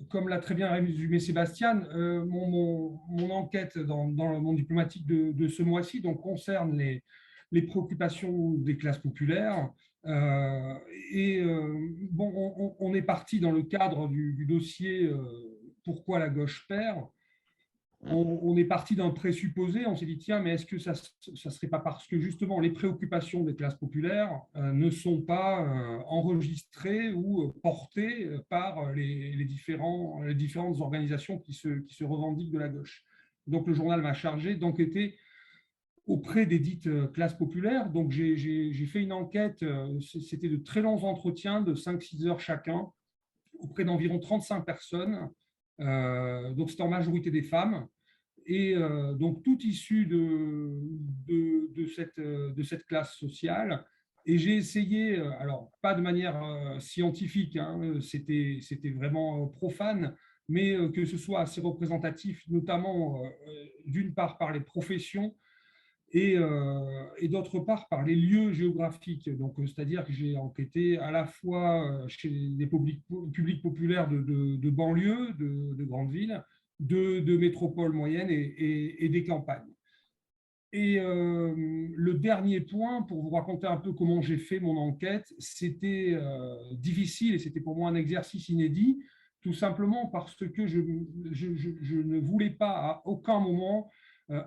comme l'a très bien résumé Sébastien, mon enquête dans le monde diplomatique de ce mois-ci donc, concerne les préoccupations des classes populaires. Euh, bon, on est parti dans le cadre du dossier Pourquoi la gauche perd. On est parti d'un présupposé, on s'est dit, tiens, mais est-ce que ça ne serait pas parce que justement les préoccupations des classes populaires ne sont pas enregistrées ou portées par les différentes organisations qui se revendiquent de la gauche. Donc le journal m'a chargé d'enquêter auprès des dites classes populaires. Donc j'ai fait une enquête, c'était de très longs entretiens de 5-6 heures chacun, auprès d'environ 35 personnes. Donc c'était en majorité des femmes. Et donc tout issu de cette classe sociale. Et j'ai essayé, alors pas de manière scientifique, hein, c'était vraiment profane, mais que ce soit assez représentatif, notamment d'une part par les professions et d'autre part par les lieux géographiques. Donc, c'est-à-dire que j'ai enquêté à la fois chez les publics populaires de banlieues, de grandes villes, de métropoles moyennes et des campagnes. Et le dernier point, pour vous raconter un peu comment j'ai fait mon enquête, c'était difficile et c'était pour moi un exercice inédit, tout simplement parce que je ne voulais pas à aucun moment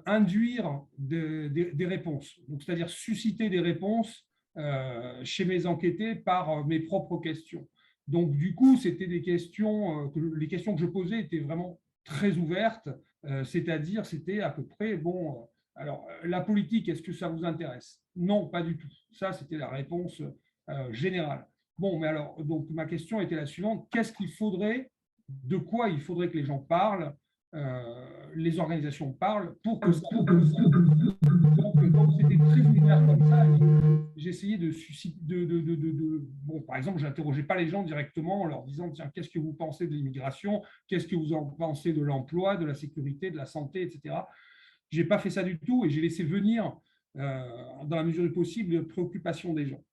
induire des réponses, c'est-à-dire susciter des réponses chez mes enquêtés par mes propres questions. Donc, du coup, c'était des questions, les questions que je posais étaient vraiment très ouvertes, c'est-à-dire c'était à peu près, bon, alors, la politique, est-ce que ça vous intéresse? Non, pas du tout. Ça, c'était la réponse générale. Bon, mais alors, donc ma question était la suivante. Qu'est-ce qu'il faudrait, de quoi il faudrait que les gens parlent, les organisations parlent, pour que ça... Donc c'était très ouvert comme ça. J'essayais de susciter... Bon, par exemple, je n'interrogeais pas les gens directement en leur disant, tiens, qu'est-ce que vous pensez de l'immigration? Qu'est-ce que vous en pensez de l'emploi, de la sécurité, de la santé, etc. Je n'ai pas fait ça du tout et j'ai laissé venir, dans la mesure du possible, les préoccupations des gens.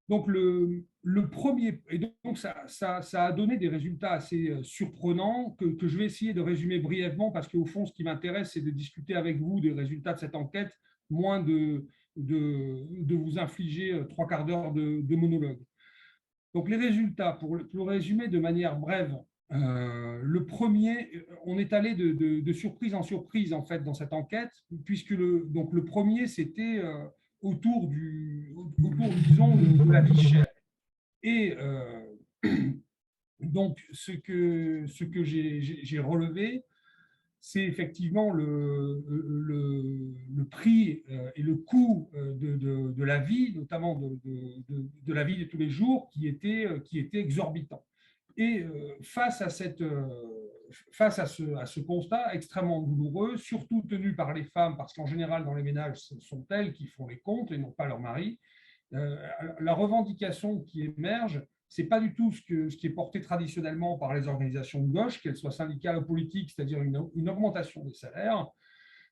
Donc, le premier, et donc ça a donné des résultats assez surprenants que je vais essayer de résumer brièvement parce qu'au fond, ce qui m'intéresse, c'est de discuter avec vous des résultats de cette enquête, moins de vous infliger 3/4 d'heure de monologue. Donc, les résultats, pour le résumer de manière brève, le premier, on est allé de surprise en surprise en fait dans cette enquête, puisque donc le premier c'était autour disons de la vie chère. Et donc ce que j'ai relevé, c'est effectivement le prix et le coût de la vie, notamment de la vie de tous les jours, qui était exorbitant. Et face à ce constat extrêmement douloureux, surtout tenu par les femmes, parce qu'en général, dans les ménages, ce sont elles qui font les comptes et non pas leur mari, la revendication qui émerge, ce n'est pas du tout ce qui est porté traditionnellement par les organisations de gauche, qu'elles soient syndicales ou politiques, c'est-à-dire une augmentation des salaires,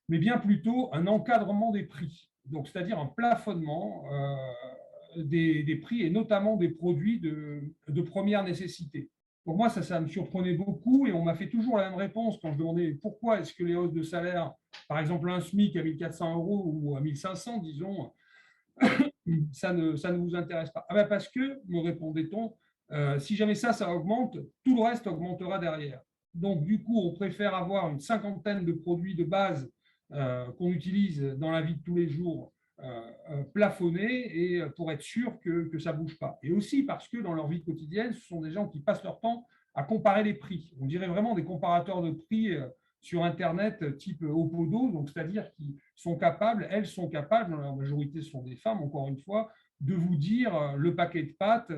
mais bien plutôt un encadrement des prix, donc c'est-à-dire un plafonnement des prix et notamment des produits de première nécessité. Pour moi, ça me surprenait beaucoup et on m'a fait toujours la même réponse quand je demandais pourquoi est-ce que les hausses de salaire, par exemple un SMIC à 1 400 € ou à 1 500, disons, ça ne vous intéresse pas. Ah ben parce que, me répondait-on, si jamais ça augmente, tout le reste augmentera derrière. Donc, du coup, on préfère avoir une cinquantaine de produits de base qu'on utilise dans la vie de tous les jours plafonnés et pour être sûr que ça ne bouge pas. Et aussi parce que dans leur vie quotidienne, ce sont des gens qui passent leur temps à comparer les prix. On dirait vraiment des comparateurs de prix sur Internet type Opodo, donc c'est-à-dire qui sont capables, elles sont capables, la majorité sont des femmes, encore une fois, de vous dire le paquet de pâtes,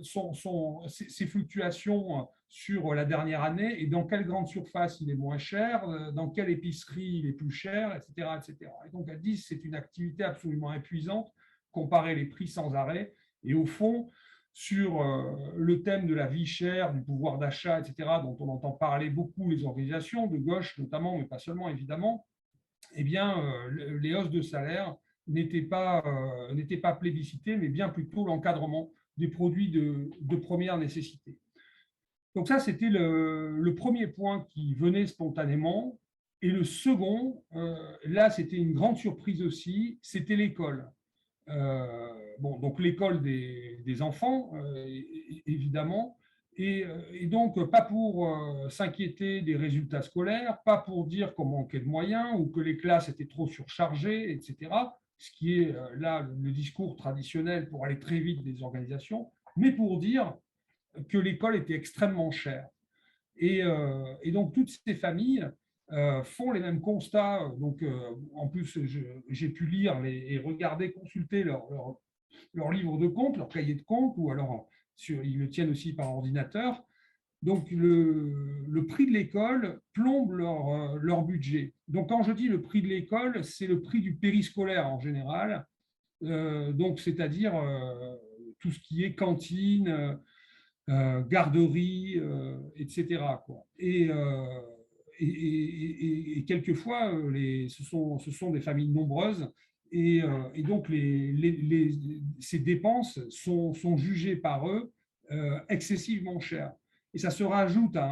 ses fluctuations sur la dernière année et dans quelle grande surface il est moins cher, dans quelle épicerie il est plus cher, etc. etc. Et donc elles disent que c'est une activité absolument épuisante, comparer les prix sans arrêt, et au fond, sur le thème de la vie chère, du pouvoir d'achat, etc., dont on entend parler beaucoup les organisations de gauche notamment, mais pas seulement évidemment, eh bien, les hausses de salaire n'était pas plébiscité, mais bien plutôt l'encadrement des produits de première nécessité. Donc ça, c'était le premier point qui venait spontanément. Et le second, là, c'était une grande surprise aussi, c'était l'école. Bon, donc l'école des enfants, évidemment, et donc pas pour s'inquiéter des résultats scolaires, pas pour dire qu'on manquait de moyens ou que les classes étaient trop surchargées, etc., ce qui est là le discours traditionnel pour aller très vite des organisations, mais pour dire que l'école était extrêmement chère. Et donc, toutes ces familles font les mêmes constats. Donc, en plus, j'ai pu lire et regarder, consulter leur livre de compte, leur cahier de compte, ou alors ils le tiennent aussi par ordinateur. Donc, le prix de l'école plombe leur budget. Donc, quand je dis le prix de l'école, c'est le prix du périscolaire en général. Donc, c'est-à-dire tout ce qui est cantine, garderie, etc., quoi. Et quelquefois, ce sont des familles nombreuses et donc ces dépenses sont jugées par eux excessivement chères. Et ça se rajoute à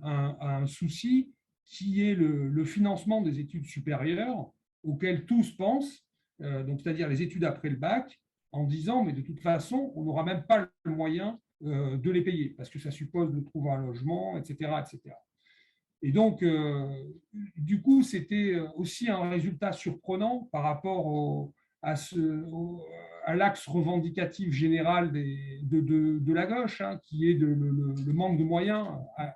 un souci qui est le financement des études supérieures auxquelles tous pensent, donc c'est-à-dire les études après le bac, en disant mais de toute façon, on n'aura même pas le moyen de les payer, parce que ça suppose de trouver un logement, etc. etc. Et donc, du coup, c'était aussi un résultat surprenant par rapport à l'axe revendicatif général de la gauche, hein, qui est le manque de moyens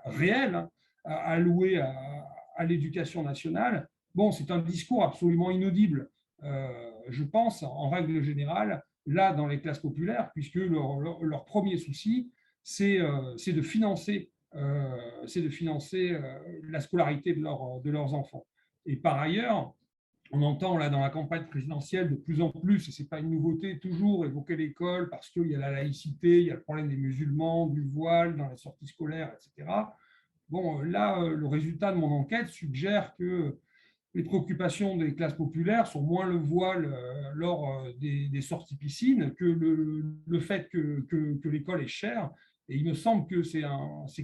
réels hein, alloués à l'éducation nationale. Bon, c'est un discours absolument inaudible, je pense, en règle générale, là, dans les classes populaires, puisque leur premier souci, c'est de financer la scolarité de leurs enfants. Et par ailleurs, on entend là dans la campagne présidentielle de plus en plus, et ce n'est pas une nouveauté, toujours évoquer l'école parce qu'il y a la laïcité, il y a le problème des musulmans, du voile dans les sorties scolaires, etc. Bon, là, le résultat de mon enquête suggère que les préoccupations des classes populaires sont moins le voile lors des sorties piscines que le fait que l'école est chère. Et il me semble que c'est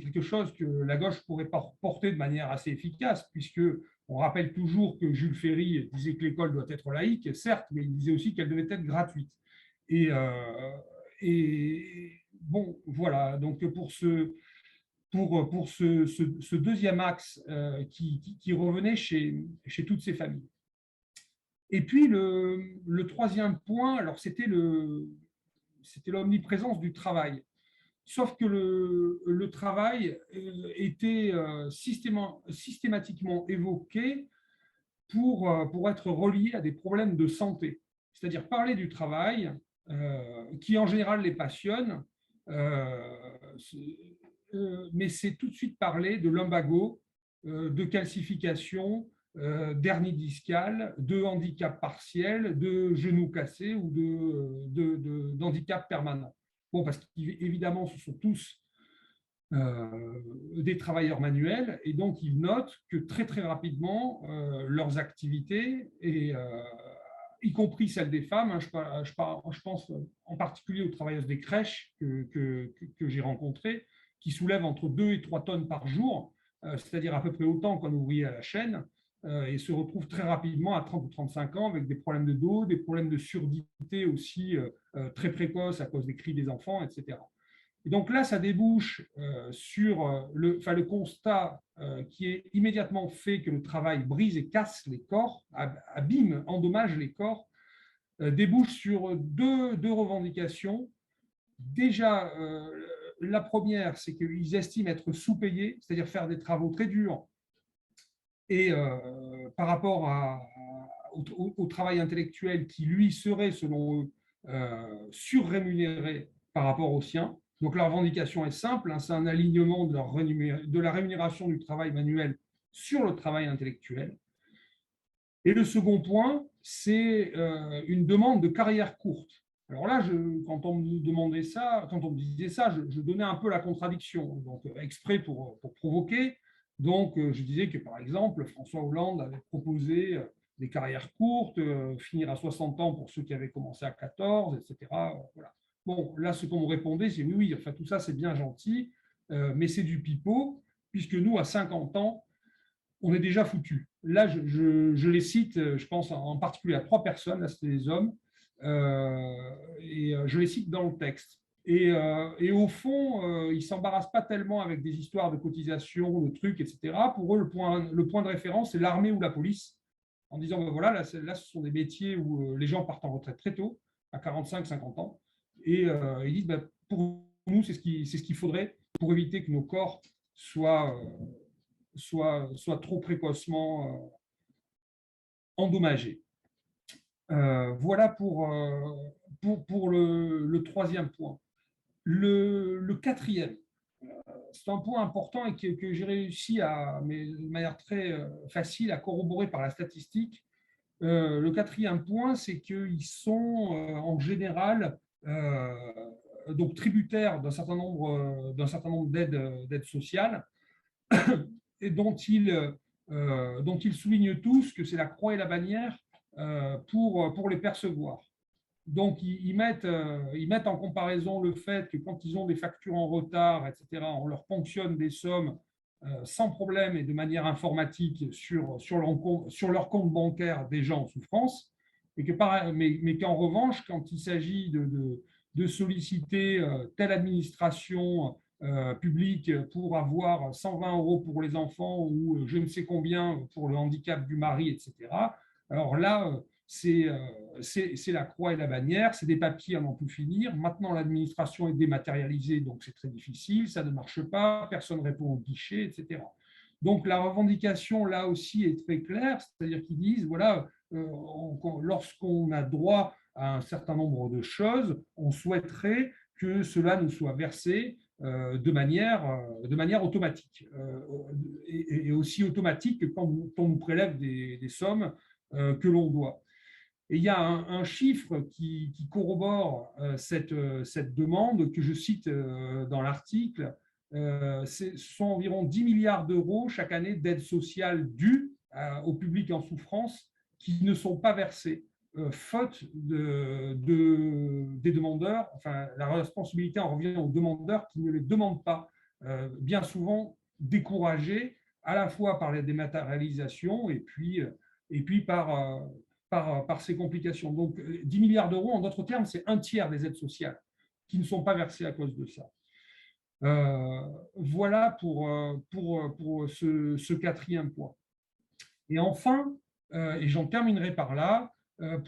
quelque chose que la gauche pourrait porter de manière assez efficace, puisque on rappelle toujours que Jules Ferry disait que l'école doit être laïque, certes, mais il disait aussi qu'elle devait être gratuite. Et, euh, et bon, voilà, donc pour ce deuxième axe qui revenait chez toutes ces familles. Et puis le troisième point, alors c'était l'omniprésence du travail. Sauf que le travail était systématiquement évoqué pour être relié à des problèmes de santé. C'est-à-dire parler du travail, qui en général les passionne, euh, mais c'est tout de suite parler de lumbago, de calcification, d'hernie discale, de handicap partiel, de genoux cassés ou d'handicap permanent. Bon, parce qu'évidemment, ce sont tous des travailleurs manuels et donc ils notent que très très rapidement leurs activités y compris celles des femmes, hein, je pense en particulier aux travailleuses des crèches que j'ai rencontrées, qui soulèvent entre 2 et 3 tonnes par jour, c'est-à-dire à peu près autant qu'un ouvrier à la chaîne, et se retrouvent très rapidement à 30 ou 35 ans avec des problèmes de dos, des problèmes de surdité aussi très précoces à cause des cris des enfants, etc. Et donc là, ça débouche sur le constat qui est immédiatement fait que le travail brise et casse les corps, abîme, endommage les corps, débouche sur deux revendications. Déjà, la première, c'est qu'ils estiment être sous-payés, c'est-à-dire faire des travaux très durs, et par rapport au travail intellectuel qui, lui, serait, selon eux, surrémunéré par rapport au sien. Donc la revendication est simple, hein, c'est un alignement de la rémunération du travail manuel sur le travail intellectuel. Et le second point, c'est une demande de carrière courte. Alors là, quand on me demandait ça, quand on me disait ça, je donnais un peu la contradiction, donc exprès pour provoquer. Donc je disais que par exemple, François Hollande avait proposé des carrières courtes, finir à 60 ans pour ceux qui avaient commencé à 14, etc. Voilà. Bon, là, ce qu'on me répondait, c'est oui, oui, enfin, tout ça, c'est bien gentil, mais c'est du pipeau, puisque nous, à 50 ans, on est déjà foutu. Là, je les cite, je pense en particulier à 3 personnes, là, c'était des hommes, et je les cite dans le texte. Et au fond, ils ne s'embarrassent pas tellement avec des histoires de cotisation, de trucs, etc. Pour eux, le point de référence, c'est l'armée ou la police, en disant, ben voilà, là, ce sont des métiers où les gens partent en retraite très tôt, à 45, 50 ans, et ils disent, ben, pour nous, c'est ce qu'il faudrait pour éviter que nos corps soient trop précocement endommagés. Voilà pour le troisième point. Le quatrième, c'est un point important et que j'ai réussi mais de manière très facile à corroborer par la statistique. Le quatrième point, c'est qu'ils sont en général donc tributaires d'un certain nombre d'aides sociales et dont ils soulignent tous que c'est la croix et la bannière pour les percevoir. Donc, ils mettent en comparaison le fait que quand ils ont des factures en retard, etc., on leur ponctionne des sommes sans problème et de manière informatique sur leur compte bancaire des gens en souffrance, mais qu'en revanche, quand il s'agit de solliciter telle administration publique pour avoir 120 € pour les enfants ou je ne sais combien pour le handicap du mari, etc., alors là, c'est la croix et la bannière, c'est des papiers à n'en plus finir. Maintenant, l'administration est dématérialisée, donc c'est très difficile, ça ne marche pas, personne ne répond au guichet, etc. Donc la revendication, là aussi, est très claire, c'est-à-dire qu'ils disent, voilà, lorsqu'on a droit à un certain nombre de choses, on souhaiterait que cela nous soit versé de manière automatique, et aussi automatique que quand on nous prélève des sommes que l'on doit. Et il y a un chiffre qui corrobore cette demande que je cite dans l'article. Ce sont environ 10 milliards d'euros chaque année d'aide sociale due au public en souffrance qui ne sont pas versés, faute des demandeurs. Enfin, la responsabilité en revient aux demandeurs qui ne les demandent pas, bien souvent découragés à la fois par la dématérialisation et puis par ces complications. Donc, 10 milliards d'euros, en d'autres termes, c'est un tiers des aides sociales qui ne sont pas versées à cause de ça. Voilà pour ce quatrième point. Et enfin, et j'en terminerai par là,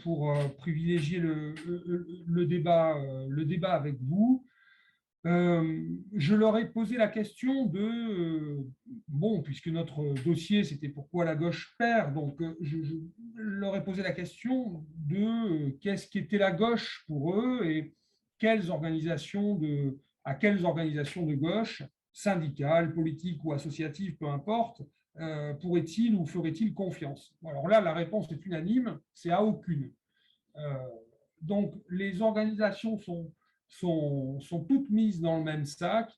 pour privilégier le débat avec vous, je leur ai posé la question bon, puisque notre dossier, c'était pourquoi la gauche perd, donc je leur ai posé la question de qu'est-ce qu'était la gauche pour eux et à quelles organisations de gauche, syndicales, politiques ou associatives, peu importe, pourraient-ils ou feraient-ils confiance. Alors là, la réponse est unanime, c'est à aucune. Donc, les organisations sont toutes mises dans le même sac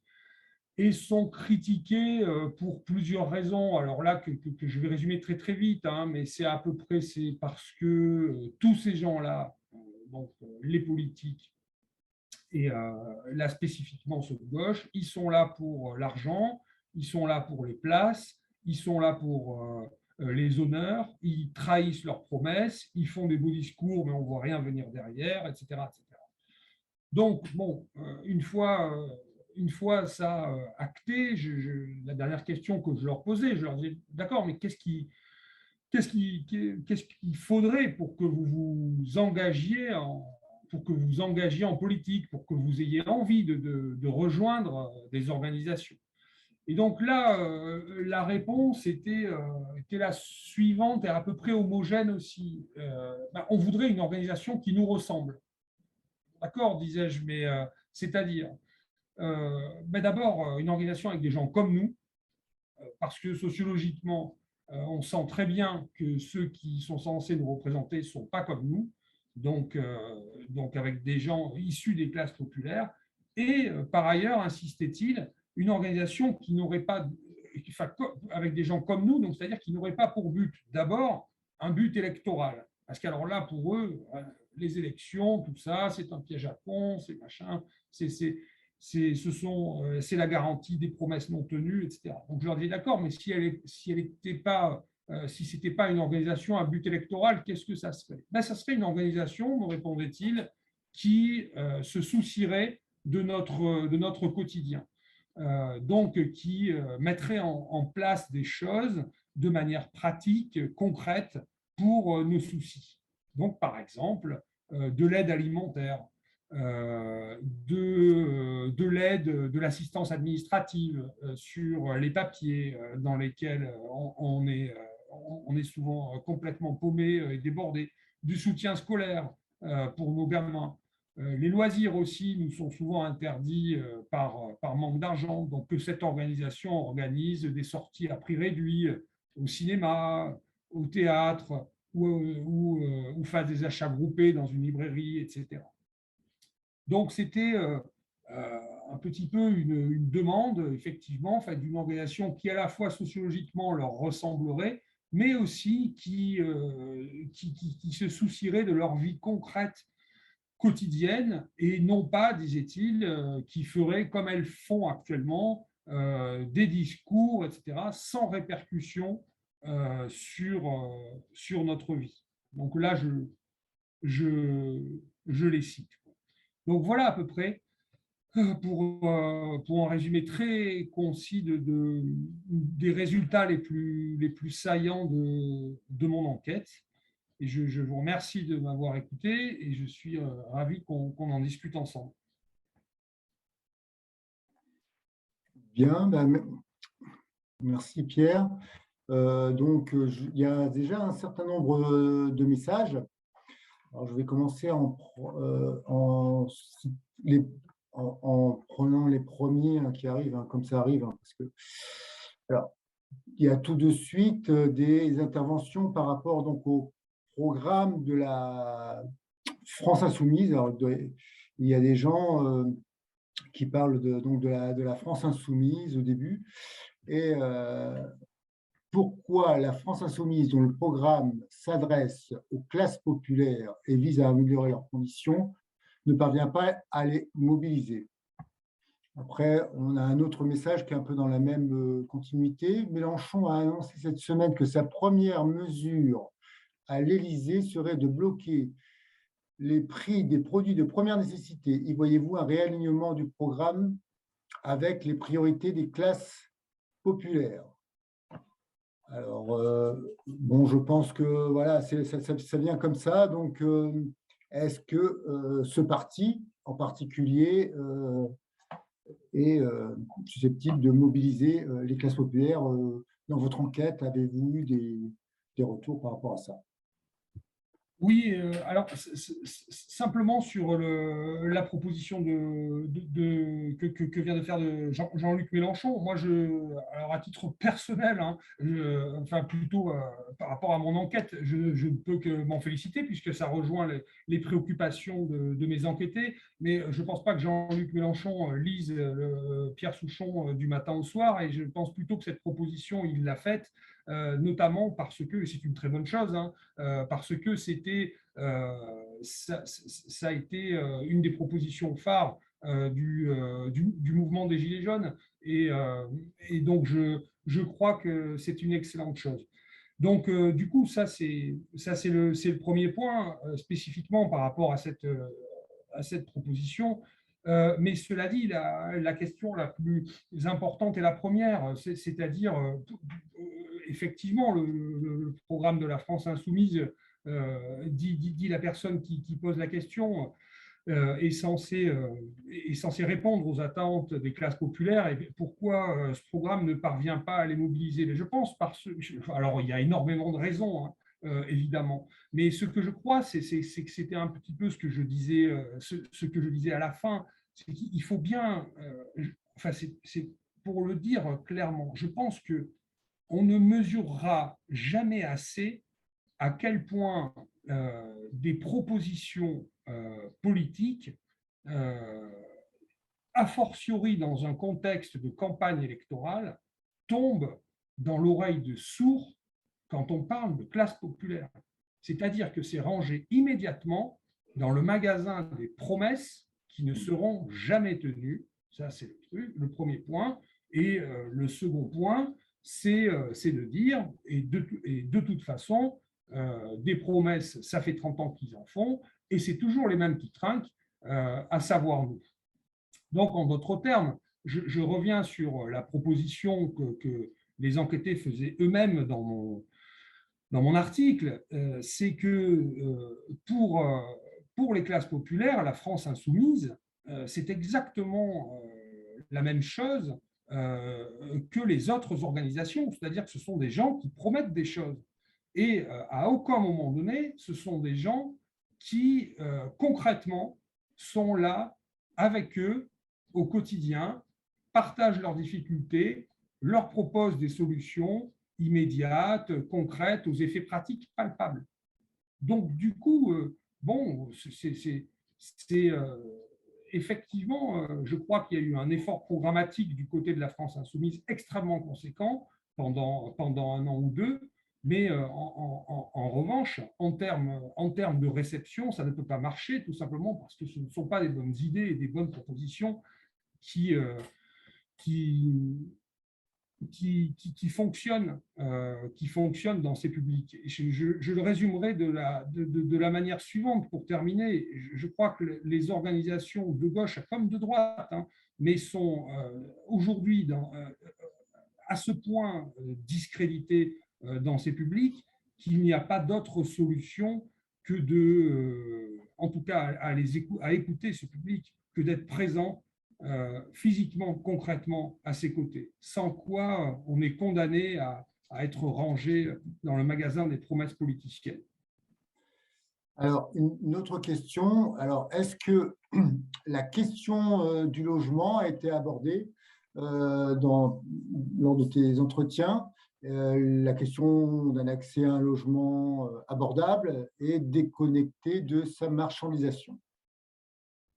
et sont critiquées pour plusieurs raisons. Alors là, que je vais résumer très très vite, hein, mais c'est à peu près parce que tous ces gens-là, donc les politiques et là spécifiquement ceux de gauche, ils sont là pour l'argent, ils sont là pour les places, ils sont là pour les honneurs, ils trahissent leurs promesses, ils font des beaux discours, mais on ne voit rien venir derrière, etc. etc. Donc, bon, une fois ça acté, la dernière question que je leur posais, je leur disais, d'accord, mais qu'est-ce qu'il faudrait pour que vous vous engagiez en politique, pour que vous ayez envie de rejoindre des organisations. Et donc là, la réponse était la suivante et à peu près homogène aussi. On voudrait une organisation qui nous ressemble. D'accord, disais-je, mais c'est-à-dire, d'abord, une organisation avec des gens comme nous, parce que sociologiquement, on sent très bien que ceux qui sont censés nous représenter ne sont pas comme nous, donc avec des gens issus des classes populaires, et par ailleurs, insistait-il, une organisation qui n'aurait pas, enfin, avec des gens comme nous, donc c'est-à-dire qui n'aurait pas pour but, d'abord, un but électoral. Parce qu'alors là, pour eux, les élections, tout ça, c'est un piège à pont, c'est machin, c'est la garantie des promesses non tenues, etc. Donc je leur dis d'accord, mais si elle était pas, si c'était pas une organisation à but électoral, qu'est-ce que ça serait? Ben, ça serait une organisation, me répondait-il, qui se soucierait de notre quotidien. Donc qui mettrait en place des choses de manière pratique, concrète, pour nos soucis. Donc, par exemple, de l'aide alimentaire, de l'aide, de l'assistance administrative sur les papiers dans lesquels on est souvent complètement paumé et débordé, du soutien scolaire pour nos gamins. Les loisirs aussi nous sont souvent interdits par manque d'argent, donc que cette organisation organise des sorties à prix réduit au cinéma, au théâtre, ou fasse des achats groupés dans une librairie, etc. Donc c'était un petit peu une demande, effectivement, d'une organisation qui à la fois sociologiquement leur ressemblerait, mais aussi qui se soucierait de leur vie concrète quotidienne et non pas, disait-il, qui feraient comme elles font actuellement des discours, etc., sans répercussion sur notre vie. Donc là, je, je les cite. Donc voilà à peu près pour un résumé très concis des résultats les plus saillants de mon enquête. Et je vous remercie de m'avoir écouté et je suis ravi qu'on en discute ensemble. Bien, ben, merci Pierre. Donc, il y a déjà un certain nombre de messages. Alors, je vais commencer en prenant les premiers qui arrivent, comme ça arrive. Parce que, alors, il y a tout de suite des interventions par rapport donc, au programme de la France Insoumise. Alors, il y a des gens qui parlent donc de la France Insoumise au début. Et pourquoi la France Insoumise, dont le programme s'adresse aux classes populaires et vise à améliorer leurs conditions, ne parvient pas à les mobiliser. Après, on a un autre message qui est un peu dans la même continuité. Mélenchon a annoncé cette semaine que sa première mesure à l'Élysée serait de bloquer les prix des produits de première nécessité. Y voyez-vous un réalignement du programme avec les priorités des classes populaires? Alors, bon, je pense que voilà, ça vient comme ça. Donc, est-ce que ce parti en particulier est susceptible de mobiliser les classes populaires? Dans votre enquête, avez-vous eu des retours par rapport à ça? Oui, alors simplement sur la proposition que vient de faire Jean-Luc Mélenchon, moi, alors à titre personnel, hein, enfin plutôt par rapport à mon enquête, je ne peux que m'en féliciter puisque ça rejoint les préoccupations de mes enquêtés, mais je ne pense pas que Jean-Luc Mélenchon lise Pierre Souchon du matin au soir, et je pense plutôt que cette proposition, il l'a faite, notamment parce que, et c'est une très bonne chose, hein, parce que ça a été une des propositions phares du mouvement des Gilets jaunes. Et donc, je crois que c'est une excellente chose. Donc, du coup, ça, c'est le premier point, spécifiquement par rapport à cette proposition. Mais cela dit, la question la plus importante est la première, c'est-à-dire, effectivement, le programme de la France Insoumise, dit la personne qui pose la question, est censé répondre aux attentes des classes populaires. Et pourquoi ce programme ne parvient pas à les mobiliser? Mais je pense alors il y a énormément de raisons, hein, évidemment, mais ce que je crois, c'est que c'était un petit peu ce que je disais, ce que je disais à la fin, c'est qu'il faut bien, enfin c'est pour le dire clairement, je pense que on ne mesurera jamais assez à quel point des propositions politiques, a fortiori dans un contexte de campagne électorale, tombent dans l'oreille de sourds quand on parle de classe populaire. C'est-à-dire que c'est rangé immédiatement dans le magasin des promesses qui ne seront jamais tenues. Ça, c'est le premier point. Et le second point, c'est de dire, et de toute façon, des promesses, ça fait 30 ans qu'ils en font, et c'est toujours les mêmes qui trinquent, à savoir nous. Donc, en d'autres termes, je reviens sur la proposition que les enquêtés faisaient eux-mêmes dans mon article, c'est que pour les classes populaires, la France insoumise, c'est exactement la même chose que les autres organisations, c'est-à-dire que ce sont des gens qui promettent des choses. Et à aucun moment donné, ce sont des gens qui, concrètement, sont là avec eux au quotidien, partagent leurs difficultés, leur proposent des solutions immédiates, concrètes, aux effets pratiques palpables. Donc, du coup, bon, c'est effectivement, je crois qu'il y a eu un effort programmatique du côté de la France insoumise extrêmement conséquent pendant un an ou deux, mais en revanche, en termes de réception, ça ne peut pas marcher, tout simplement parce que ce ne sont pas des bonnes idées et des bonnes propositions qui, qui fonctionnent dans ces publics. Je le résumerai de la manière suivante pour terminer. Je crois que les organisations de gauche comme de droite, hein, mais sont aujourd'hui à ce point discréditées dans ces publics qu'il n'y a pas d'autre solution que en tout cas, à écouter ce public, que d'être présent physiquement, concrètement à ses côtés, sans quoi on est condamné à être rangé dans le magasin des promesses politiciennes. Alors, une autre question. Alors, est-ce que la question du logement a été abordée lors de tes entretiens? La question d'un accès à un logement abordable et déconnecté de sa marchandisation.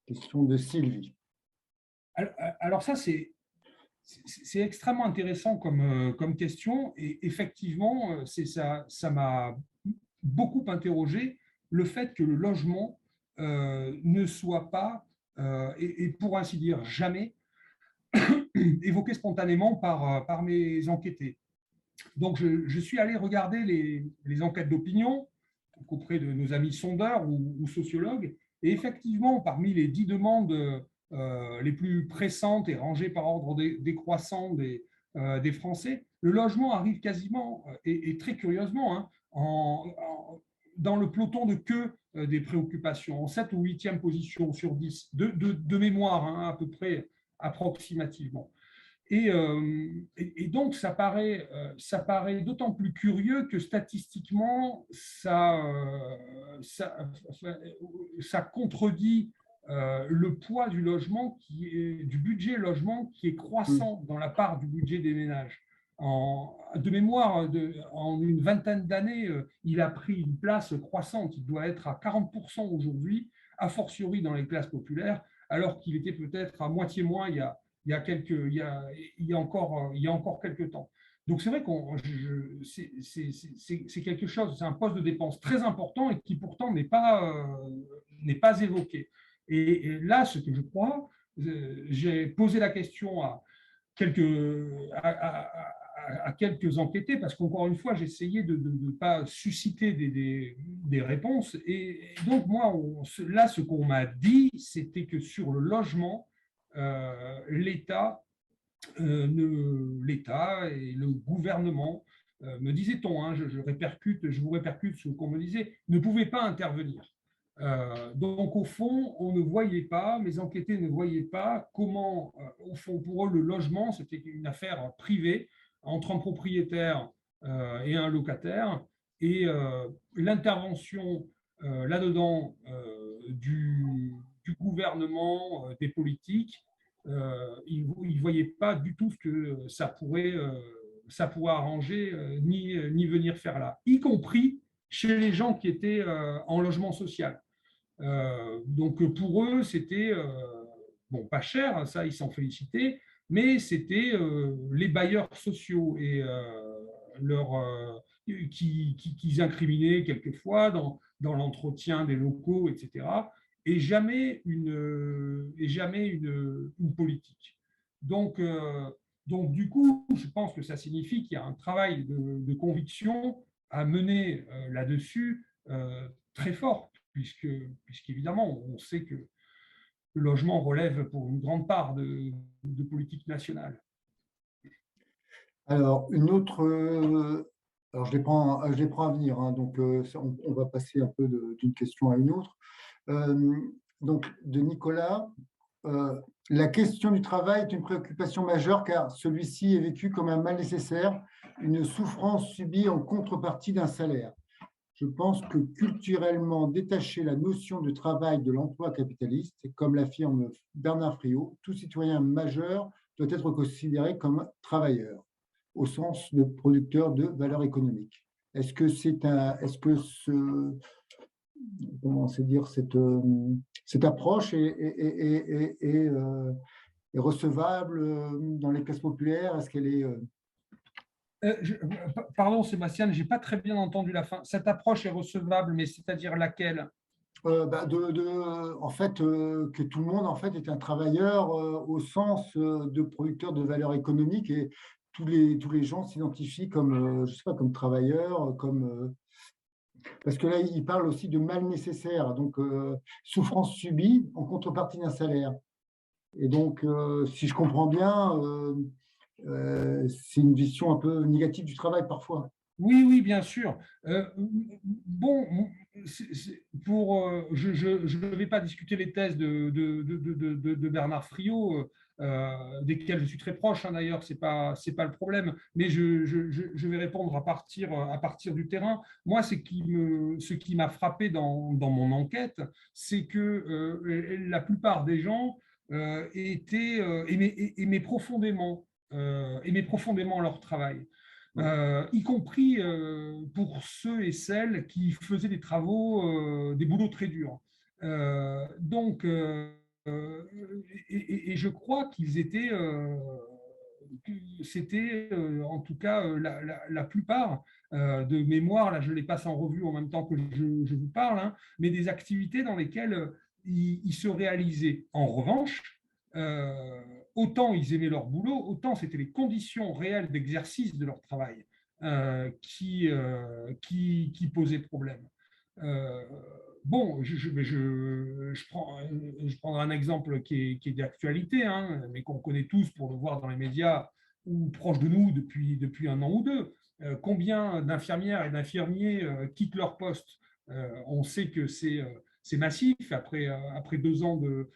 Question de Sylvie. Alors ça, c'est extrêmement intéressant comme question, et effectivement, ça m'a beaucoup interrogé, le fait que le logement ne soit pas, et pour ainsi dire jamais, évoqué spontanément par mes enquêtés. Donc, je suis allé regarder les enquêtes d'opinion auprès de nos amis sondeurs ou sociologues, et effectivement, parmi les 10 demandes les plus pressantes et rangées par ordre décroissant des Français, le logement arrive quasiment, et très curieusement, hein, dans le peloton de queue des préoccupations, en 7e ou 8e position sur 10, de mémoire, hein, à peu près approximativement. Et donc, ça paraît d'autant plus curieux que statistiquement, ça contredit le poids du logement, du budget logement qui est croissant dans la part du budget des ménages. De mémoire, en une vingtaine d'années, il a pris une place croissante. Il doit être à 40% aujourd'hui, a fortiori dans les classes populaires, alors qu'il était peut-être à moitié moins il y a encore quelques temps. Donc c'est vrai que c'est quelque chose, c'est un poste de dépense très important et qui pourtant n'est pas évoqué. Et là, ce que je crois, j'ai posé la question à quelques enquêtés, parce qu'encore une fois, j'essayais de ne pas susciter des réponses. Et donc, moi, là, ce qu'on m'a dit, c'était que sur le logement, l'État et le gouvernement, me disait-on, hein, je vous répercute ce qu'on me disait, ne pouvaient pas intervenir. Donc, au fond, on ne voyait pas, mes enquêtés ne voyaient pas comment, au fond, pour eux, le logement, c'était une affaire privée entre un propriétaire et un locataire, et l'intervention là-dedans du gouvernement, des politiques, ils ne voyaient pas du tout ce que ça pourrait arranger, ni venir faire là, y compris chez les gens qui étaient en logement social. Donc pour eux, c'était bon, pas cher, ça ils s'en félicitaient, mais c'était les bailleurs sociaux et qu'ils incriminaient quelquefois dans l'entretien des locaux, etc., et jamais une politique. Donc, du coup, je pense que ça signifie qu'il y a un travail de conviction à mener là-dessus très fort, puisqu'évidemment, on sait que le logement relève pour une grande part de politique nationale. Alors, une autre. Alors, je les prends à venir, hein, donc on va passer un peu d'une question à une autre. Donc, de Nicolas, la question du travail est une préoccupation majeure car celui-ci est vécu comme un mal nécessaire, une souffrance subie en contrepartie d'un salaire. Je pense que culturellement, détacher la notion de travail de l'emploi capitaliste, comme l'affirme Bernard Friot, tout citoyen majeur doit être considéré comme travailleur, au sens de producteur de valeur économique. Est-ce que comment c'est dire, cette approche est recevable dans les classes populaires? Est-ce qu'elle est Pardon, Sébastien, je n'ai pas très bien entendu la fin. Cette approche est recevable, mais c'est-à-dire laquelle? En fait, que tout le monde en fait est un travailleur au sens de producteur de valeur économique et tous les gens s'identifient comme, je sais pas, comme travailleurs, parce que là, il parle aussi de mal nécessaire, donc souffrance subie en contrepartie d'un salaire. Et donc, si je comprends bien, c'est une vision un peu négative du travail parfois. Oui, oui, bien sûr. Bon, je ne vais pas discuter les thèses de Bernard Friot, desquelles je suis très proche, hein, d'ailleurs, c'est pas le problème, mais je vais répondre à partir du terrain. Moi, ce qui m'a frappé dans mon enquête, c'est que la plupart des gens aimaient profondément leur travail. Y compris pour ceux et celles qui faisaient des travaux, des boulots très durs. Donc, et je crois qu'ils étaient, c'était en tout cas la plupart de mémoire, là je les passe en revue en même temps que je vous parle, hein, mais des activités dans lesquelles ils se réalisaient. En revanche, autant ils aimaient leur boulot, autant c'était les conditions réelles d'exercice de leur travail qui posaient problème. Bon, je prends un exemple qui est d'actualité, hein, mais qu'on connaît tous pour le voir dans les médias ou proche de nous depuis un an ou deux. Combien d'infirmières et d'infirmiers quittent leur poste? On sait que c'est massif après 2 ans de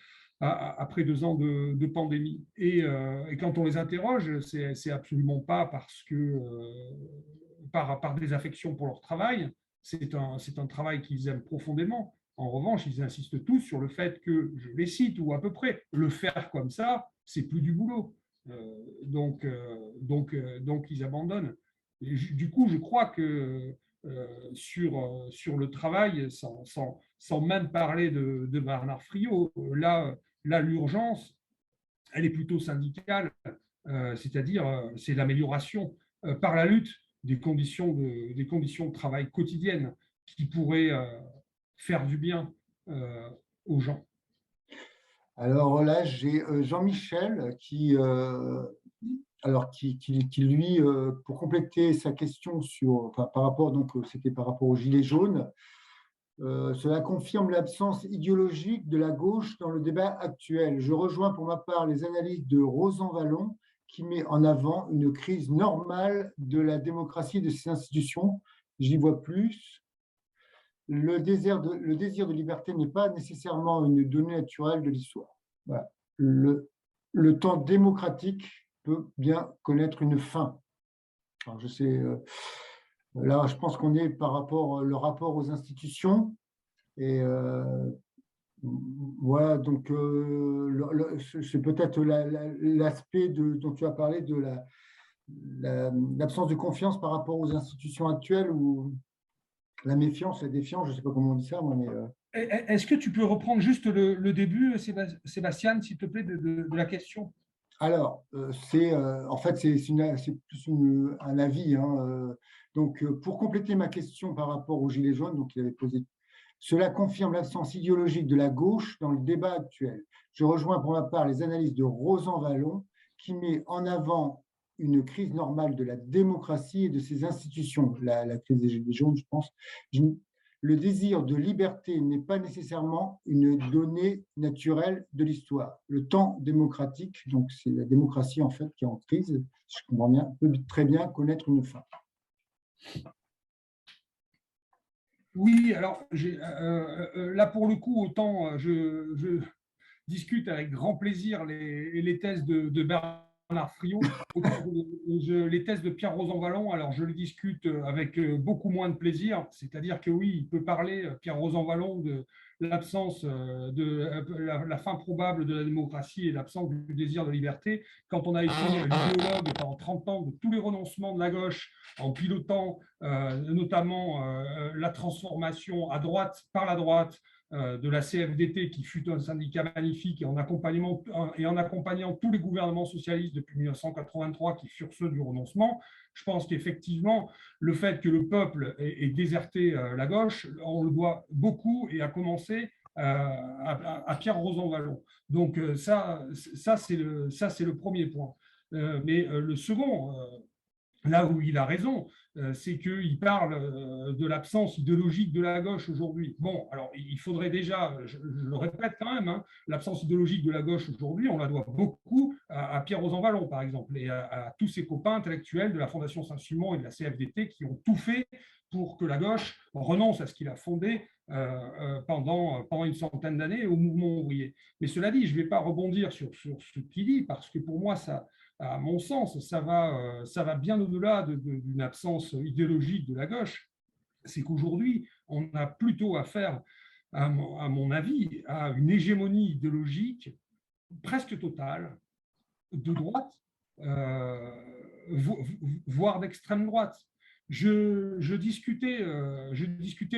pandémie. Et quand on les interroge, c'est absolument pas parce que par désaffection pour leur travail. C'est un travail qu'ils aiment profondément. En revanche, ils insistent tous sur le fait que, je les cite, ou à peu près, le faire comme ça, c'est plus du boulot. Donc, ils abandonnent. Et du coup, je crois que sur le travail, sans même parler de Bernard Friot, là l'urgence, elle est plutôt syndicale, c'est-à-dire c'est l'amélioration par la lutte des conditions de travail quotidiennes qui pourraient faire du bien aux gens. Alors là, j'ai Jean-Michel qui lui, pour compléter sa question par rapport, donc c'était par rapport aux Gilets jaunes, cela confirme l'absence idéologique de la gauche dans le débat actuel. Je rejoins pour ma part les analyses de Rosan Vallon qui met en avant une crise normale de la démocratie et de ses institutions. J'y vois plus. Le désir de liberté n'est pas nécessairement une donnée naturelle de l'histoire. Voilà. Le temps démocratique peut bien connaître une fin. Alors, je sais, là, je pense qu'on est le rapport aux institutions. Et voilà, donc c'est peut-être l'aspect dont tu as parlé de l'absence de confiance par rapport aux institutions actuelles ou la méfiance, la défiance, je ne sais pas comment on dit ça, moi, mais Est-ce que tu peux reprendre juste le début, Sébastien, s'il te plaît, de la question? Alors, en fait, c'est plus un avis, hein, donc, pour compléter ma question par rapport aux gilets jaunes, donc il avait posé, cela confirme l'absence idéologique de la gauche dans le débat actuel. Je rejoins pour ma part les analyses de Rosan Vallon, qui met en avant une crise normale de la démocratie et de ses institutions. La crise des gilets jaunes, je pense. Le désir de liberté n'est pas nécessairement une donnée naturelle de l'histoire. Le temps démocratique, donc c'est la démocratie en fait qui est en crise, si je comprends bien, peut très bien connaître une fin. Oui, alors là pour le coup, autant je discute avec grand plaisir les thèses de Bernard Friot, autant les thèses de Pierre Rosanvallon, alors je les discute avec beaucoup moins de plaisir, c'est-à-dire que oui, il peut parler, Pierre Rosanvallon, de l'absence de la fin probable de la démocratie et l'absence du désir de liberté, quand on a été l'idéologue pendant 30 ans de tous les renoncements de la gauche en pilotant notamment la transformation à droite, par la droite, de la CFDT, qui fut un syndicat magnifique, et en accompagnant tous les gouvernements socialistes depuis 1983 qui furent ceux du renoncement. Je pense qu'effectivement, le fait que le peuple ait déserté la gauche, on le doit beaucoup, et à commencer à Pierre Rosanvallon. Donc ça c'est le premier point. Mais le second, là où il a raison, c'est qu'il parle de l'absence idéologique de la gauche aujourd'hui. Bon, alors il faudrait déjà, je le répète quand même, hein, l'absence idéologique de la gauche aujourd'hui, on la doit beaucoup à Pierre Rosanvallon, par exemple, et à tous ses copains intellectuels de la Fondation Saint-Simon et de la CFDT qui ont tout fait pour que la gauche renonce à ce qu'il a fondé pendant une centaine d'années au mouvement ouvrier. Mais cela dit, je ne vais pas rebondir sur ce qu'il dit, parce que pour moi, ça, à mon sens, ça va bien au-delà d'une absence idéologique de la gauche. C'est qu'aujourd'hui, on a plutôt affaire, à mon avis, à une hégémonie idéologique presque totale de droite, voire d'extrême droite. Je discutais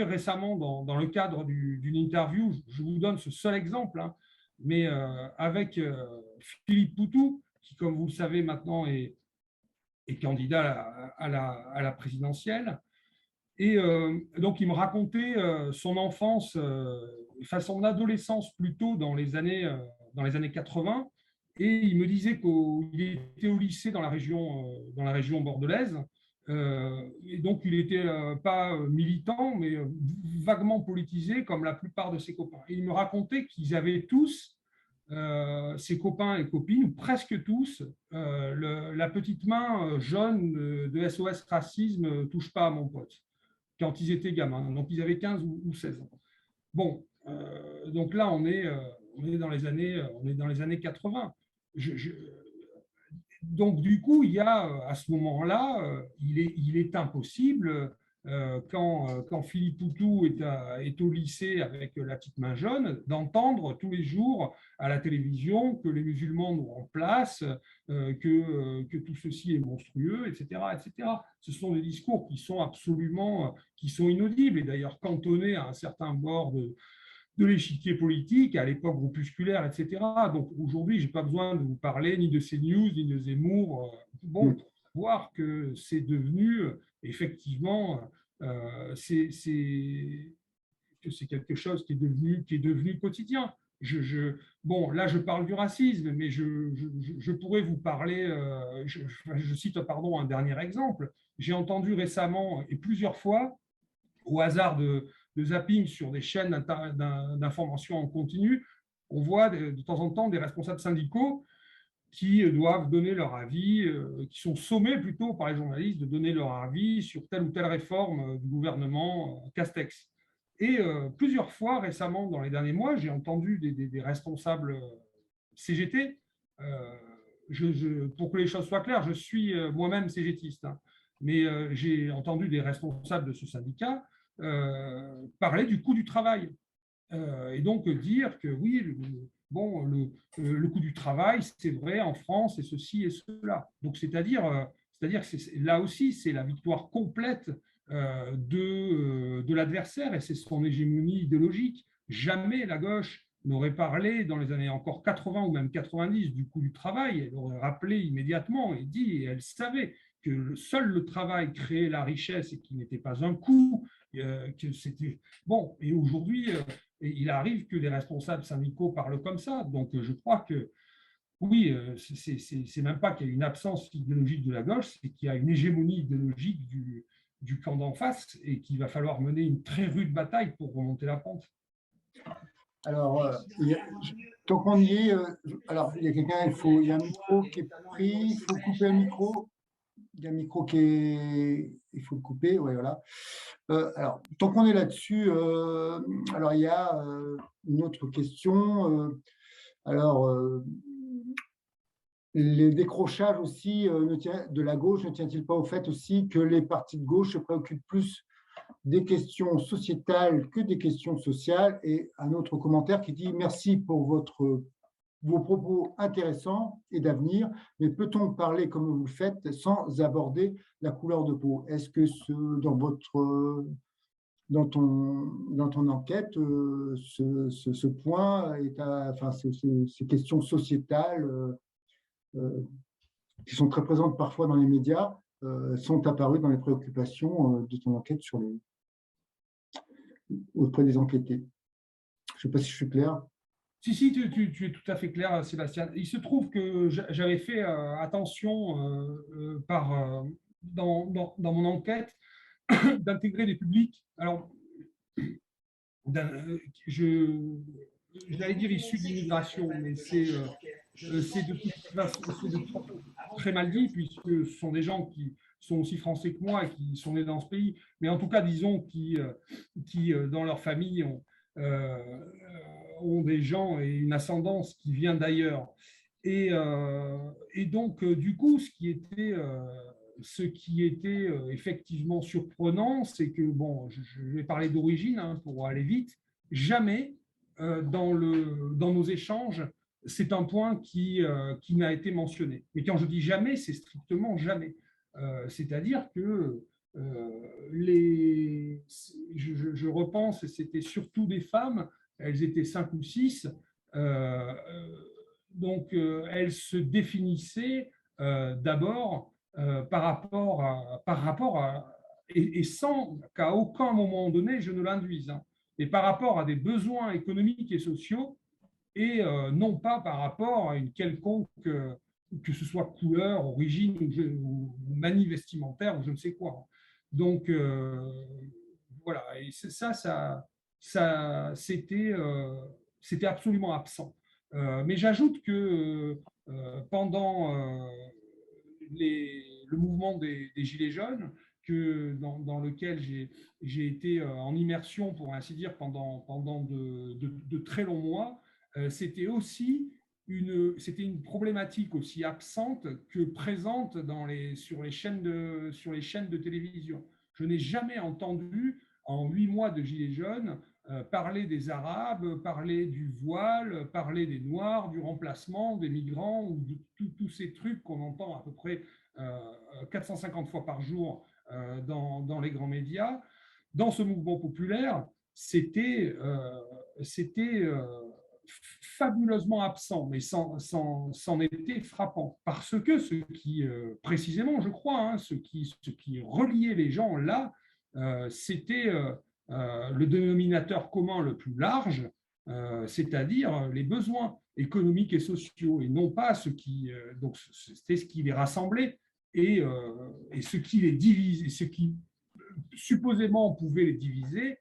récemment dans le cadre d'une interview, je vous donne ce seul exemple, hein, mais avec Philippe Poutou, qui, comme vous le savez maintenant, est candidat à la présidentielle. Et donc, il me racontait son enfance, enfin son adolescence plutôt dans les années 80. Et il me disait qu'il était au lycée dans la région bordelaise. Et donc, il n'était pas militant, mais vaguement politisé, comme la plupart de ses copains. Et il me racontait qu'ils avaient tous, ses copains et copines, ou presque tous, la petite main jaune de SOS Racisme, touche pas à mon pote, quand ils étaient gamins. Donc, ils avaient 15 ou 16 ans. Bon, donc là, on est dans les années 80. Donc, du coup, il y a à ce moment-là, il est impossible, quand Philippe Poutou est au lycée avec la petite main jaune, d'entendre tous les jours à la télévision que les musulmans nous remplacent, que tout ceci est monstrueux, etc., etc. Ce sont des discours qui sont absolument inaudibles, et d'ailleurs cantonnés à un certain bord de l'échiquier politique, à l'époque groupusculaire, etc. Donc aujourd'hui, je n'ai pas besoin de vous parler ni de CNews, ni de Zemmour, bon, pour voir que c'est devenu, effectivement, c'est quelque chose qui est devenu quotidien. Bon, là, je parle du racisme, mais je pourrais vous parler, je cite, pardon, un dernier exemple. J'ai entendu récemment, et plusieurs fois, au hasard de zapping sur des chaînes d'information en continu, on voit de temps en temps des responsables syndicaux qui doivent donner leur avis, qui sont sommés plutôt par les journalistes de donner leur avis sur telle ou telle réforme du gouvernement Castex. Et plusieurs fois récemment, dans les derniers mois, j'ai entendu des responsables CGT. Pour que les choses soient claires, je suis moi-même CGTiste, hein, mais j'ai entendu des responsables de ce syndicat parler du coût du travail. Et donc dire que oui, le coût du travail, c'est vrai en France, et ceci et cela. Donc, c'est-à-dire que là aussi, c'est la victoire complète de l'adversaire, et c'est son hégémonie idéologique. Jamais la gauche n'aurait parlé dans les années encore 80 ou même 90 du coût du travail, elle aurait rappelé immédiatement et dit, et elle savait que seul le travail créait la richesse et qu'il n'était pas un coût, que c'était bon. Et aujourd'hui, il arrive que les responsables syndicaux parlent comme ça. Donc, je crois que oui, c'est même pas qu'il y a une absence idéologique de la gauche, c'est qu'il y a une hégémonie idéologique du camp d'en face et qu'il va falloir mener une très rude bataille pour remonter la pente. Alors, tant qu'on y est, alors il y a quelqu'un, il y a un micro qui est pris, il faut couper le micro. Il y a un micro qui est, il faut le couper, ouais, voilà. Alors, tant qu'on est là-dessus, alors il y a une autre question. Alors, les décrochages aussi de la gauche ne tient-il pas au fait aussi que les partis de gauche se préoccupent plus des questions sociétales que des questions sociales? Et un autre commentaire qui dit: merci pour vos propos intéressants et d'avenir, mais peut-on parler comme vous le faites sans aborder la couleur de peau? Est-ce que dans ton enquête, ce point est enfin, ces questions sociétales qui sont très présentes parfois dans les médias sont apparues dans les préoccupations de ton enquête auprès des enquêtés? Je ne sais pas si je suis clair. Si, tu es tout à fait clair, Sébastien. Il se trouve que j'avais fait attention dans mon enquête d'intégrer des publics. Alors, j'allais dire issus de l'immigration, mais c'est de toute façon très mal dit, puisque ce sont des gens qui sont aussi français que moi et qui sont nés dans ce pays, mais en tout cas, disons, qui dans leur famille, ont des gens et une ascendance qui vient d'ailleurs. Et donc, du coup, ce qui était effectivement surprenant, c'est que, bon, je vais parler d'origine hein, pour aller vite, jamais dans nos échanges, c'est un point qui n'a été mentionné. Mais quand je dis jamais, c'est strictement jamais. C'est-à-dire que je repense, c'était surtout des femmes, elles étaient 5 ou 6, donc elles se définissaient d'abord par rapport à et sans qu'à aucun moment donné je ne l'induise, hein, et par rapport à des besoins économiques et sociaux et non pas par rapport à une quelconque, que ce soit couleur, origine ou manie vestimentaire ou je ne sais quoi. Donc voilà, et c'était absolument absent. Mais j'ajoute que pendant le mouvement des Gilets jaunes, dans lequel j'ai été en immersion, pour ainsi dire, pendant de très longs mois, c'était une problématique aussi absente que présente sur les chaînes de télévision. Je n'ai jamais entendu, en 8 mois de Gilets jaunes, parler des Arabes, parler du voile, parler des Noirs, du remplacement, des migrants, ou de tous ces trucs qu'on entend à peu près 450 fois par jour dans les grands médias. Dans ce mouvement populaire, c'était fabuleusement absent, mais c'en était frappant. Parce que précisément, je crois, hein, ce qui reliait les gens là, c'était le dénominateur commun le plus large, c'est-à-dire les besoins économiques et sociaux, et non pas donc c'était ce qui les rassemblait et ce qui les divisait, ce qui supposément pouvait les diviser,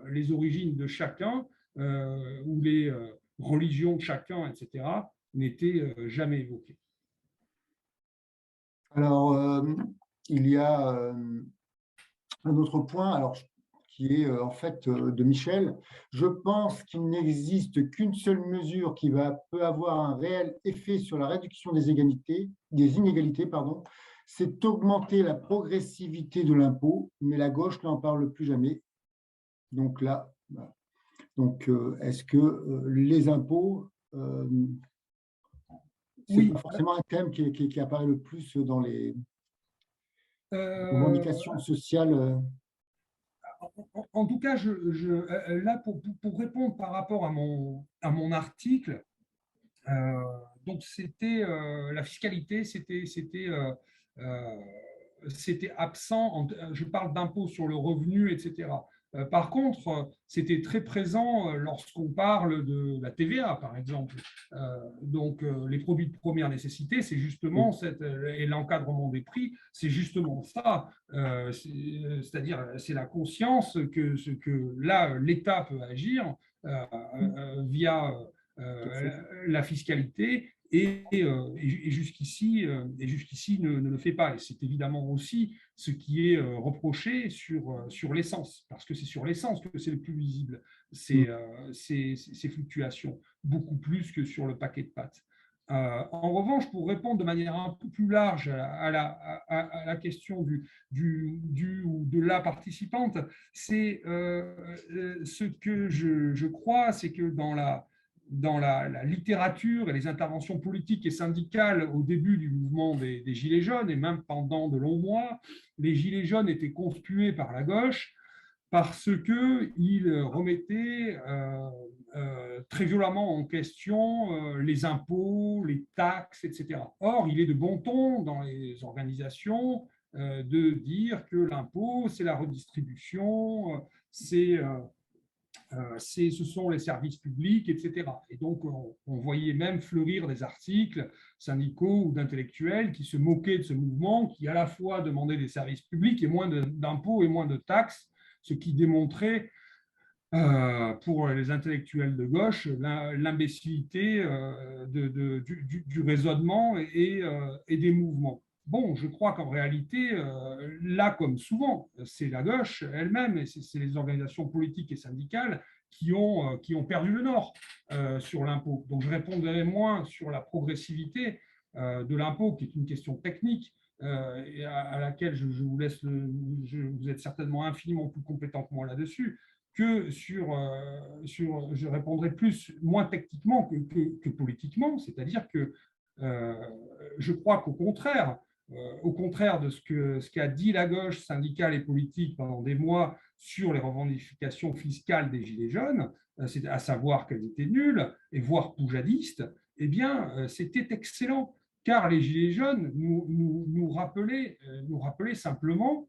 les origines de chacun ou les religions de chacun, etc., n'étaient jamais évoquées. Alors, il y a un autre point, alors, qui est en fait de Michel. Je pense qu'il n'existe qu'une seule mesure qui peut avoir un réel effet sur la réduction des inégalités, pardon, c'est augmenter la progressivité de l'impôt, mais la gauche n'en parle plus jamais. Donc là, voilà. Donc, est-ce que les impôts, c'est pas forcément un thème qui apparaît le plus dans les revendications sociales? en tout cas, là, pour répondre par rapport à mon article, donc c'était la fiscalité, euh, c'était absent. Je parle d'impôt sur le revenu, etc. Par contre, c'était très présent lorsqu'on parle de la TVA, par exemple. Donc, les produits de première nécessité, c'est justement et l'encadrement des prix, c'est justement ça. C'est-à-dire, c'est la conscience que là, l'État peut agir via la fiscalité et jusqu'ici ne le fait pas. Et c'est évidemment aussi ce qui est reproché sur l'essence, parce que c'est sur l'essence que c'est le plus visible, ces fluctuations, beaucoup plus que sur le paquet de pâtes. En revanche, pour répondre de manière un peu plus large à la question du ou de la participante, c'est ce que je crois, c'est que dans la littérature et les interventions politiques et syndicales au début du mouvement des Gilets jaunes, et même pendant de longs mois, les Gilets jaunes étaient conspués par la gauche parce qu'ils remettaient très violemment en question les impôts, les taxes, etc. Or, il est de bon ton dans les organisations de dire que l'impôt, c'est la redistribution, ce sont les services publics, etc. Et donc, on voyait même fleurir des articles syndicaux ou d'intellectuels qui se moquaient de ce mouvement, qui à la fois demandait des services publics et moins d'impôts et moins de taxes, ce qui démontrait pour les intellectuels de gauche l'imbécilité du raisonnement et des mouvements. Bon, je crois qu'en réalité, là comme souvent, c'est la gauche elle-même et c'est les organisations politiques et syndicales qui ont perdu le nord sur l'impôt. Donc je répondrai moins sur la progressivité de l'impôt, qui est une question technique, et à laquelle je vous laisse, vous êtes certainement infiniment plus compétent que moi là-dessus, que je répondrai moins techniquement que politiquement, c'est-à-dire que je crois qu'au contraire, au contraire de ce qu'a dit la gauche syndicale et politique pendant des mois sur les revendications fiscales des Gilets jaunes, c'est à savoir qu'elles étaient nulles et voire poujadistes, eh bien, c'était excellent, car les Gilets jaunes nous rappelaient simplement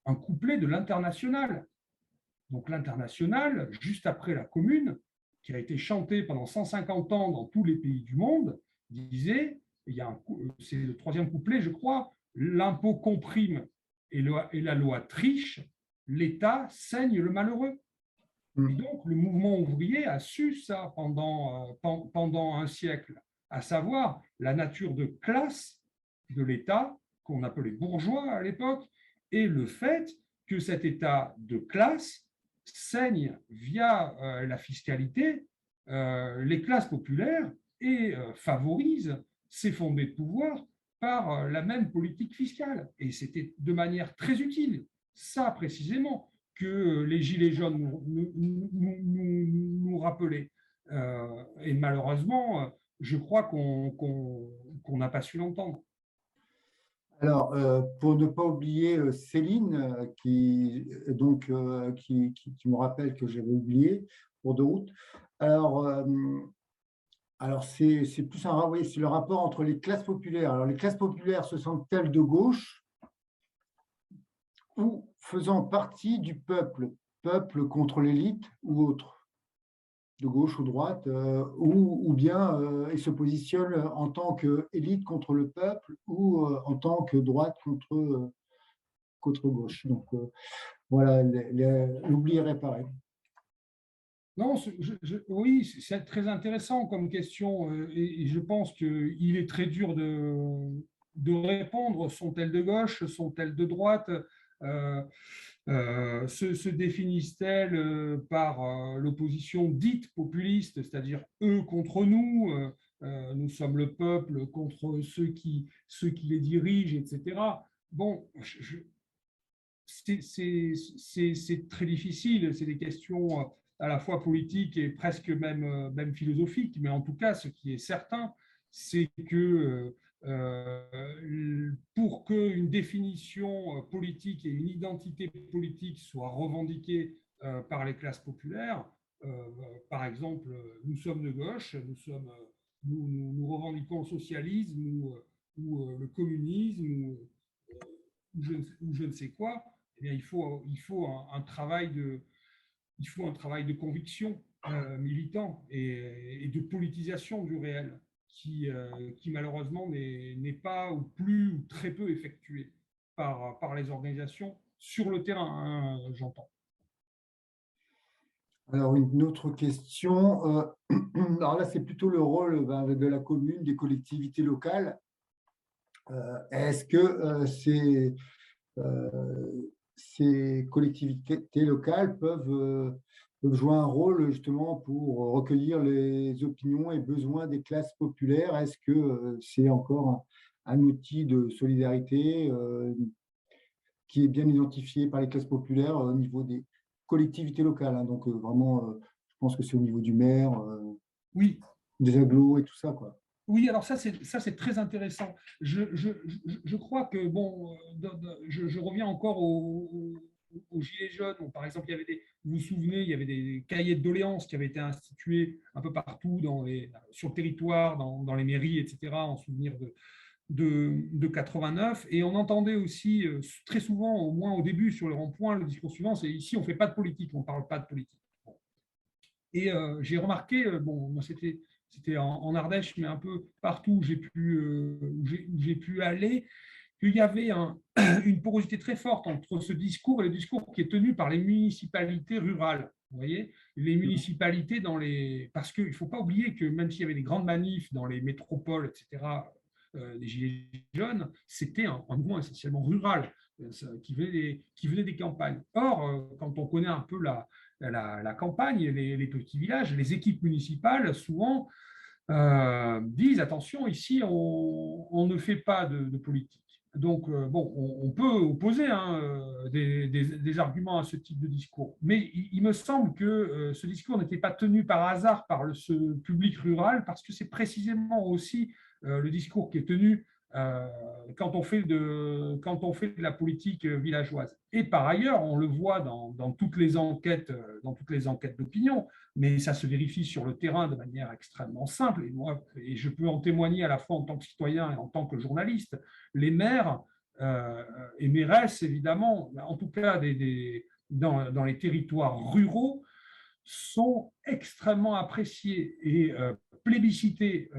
un couplet de l'Internationale. Donc l'Internationale, juste après la Commune, qui a été chantée pendant 150 ans dans tous les pays du monde, disait, c'est le troisième couplet, je crois, l'impôt comprime et la loi triche, l'État saigne le malheureux. Et donc, le mouvement ouvrier a su ça pendant un siècle, à savoir la nature de classe de l'État, qu'on appelait bourgeois à l'époque, et le fait que cet État de classe saigne via la fiscalité les classes populaires et favorise ses fondés de pouvoir par la même politique fiscale. Et c'était de manière très utile, ça précisément, que les Gilets jaunes nous rappelaient. Et malheureusement, je crois qu'on n'a pas su l'entendre. Alors, pour ne pas oublier Céline, qui me rappelle que j'avais oublié pour de route. Alors c'est plus oui, c'est le rapport entre les classes populaires. Alors, les classes populaires se sentent-elles de gauche ou faisant partie du peuple, peuple contre l'élite ou autre, de gauche ou droite, ou bien ils se positionnent en tant qu'élite contre le peuple ou en tant que droite contre gauche. Donc voilà, l'oubli est réparé. Non, oui, c'est très intéressant comme question et je pense qu'il est très dur de répondre. Sont-elles de gauche? Sont-elles de droite? Se définissent-elles par l'opposition dite populiste, c'est-à-dire eux contre nous, nous sommes le peuple contre ceux qui les dirigent, etc. Bon, c'est très difficile, c'est des questions à la fois politiques et presque même philosophiques, mais en tout cas, ce qui est certain, c'est que pour qu'une définition politique et une identité politique soient revendiquées par les classes populaires. Par exemple, nous sommes de gauche, nous revendiquons le socialisme ou le communisme ou je ne sais quoi. Eh bien, il faut un travail de conviction militant et de politisation du réel qui malheureusement n'est pas ou plus ou très peu effectué par les organisations sur le terrain, hein, j'entends. Alors, une autre question. Alors là, c'est plutôt le rôle de la commune, des collectivités locales. Est-ce que ces collectivités locales peuvent jouer un rôle justement pour recueillir les opinions et besoins des classes populaires? Est-ce que c'est encore un outil de solidarité qui est bien identifié par les classes populaires au niveau des collectivités locales, hein? Donc vraiment, je pense que c'est au niveau du maire, Oui, des agglos et tout ça, quoi. oui, alors ça c'est très intéressant. Je crois que, bon, je reviens encore aux Gilets jaunes, où, par exemple, vous vous souvenez, il y avait des cahiers de doléances qui avaient été institués un peu partout sur le territoire, dans les mairies, etc., en souvenir de 89. Et on entendait aussi très souvent, au moins au début, sur le rond-point, le discours suivant, c'est ici, on ne fait pas de politique, on ne parle pas de politique. Bon. Et j'ai remarqué, bon, moi c'était en Ardèche, mais un peu partout où j'ai pu aller, qu'il y avait une porosité très forte entre ce discours et le discours qui est tenu par les municipalités rurales. Vous voyez, les municipalités parce qu'il ne faut pas oublier que même s'il y avait des grandes manifs dans les métropoles, etc., des Gilets jaunes, c'était un mouvement essentiellement rural qui venait des campagnes. Or, quand on connaît un peu la campagne, les petits villages, les équipes municipales, souvent, disent attention, ici, on ne fait pas de politique. Donc, bon, on peut opposer des arguments à ce type de discours, mais il me semble que ce discours n'était pas tenu par hasard par ce public rural, parce que c'est précisément aussi le discours qui est tenu quand on fait de la politique villageoise. Et par ailleurs, on le voit dans toutes les enquêtes d'opinion, mais ça se vérifie sur le terrain de manière extrêmement simple. Et je peux en témoigner à la fois en tant que citoyen et en tant que journaliste. Les maires et mairesses, évidemment, en tout cas dans les territoires ruraux, sont extrêmement appréciés et plébiscités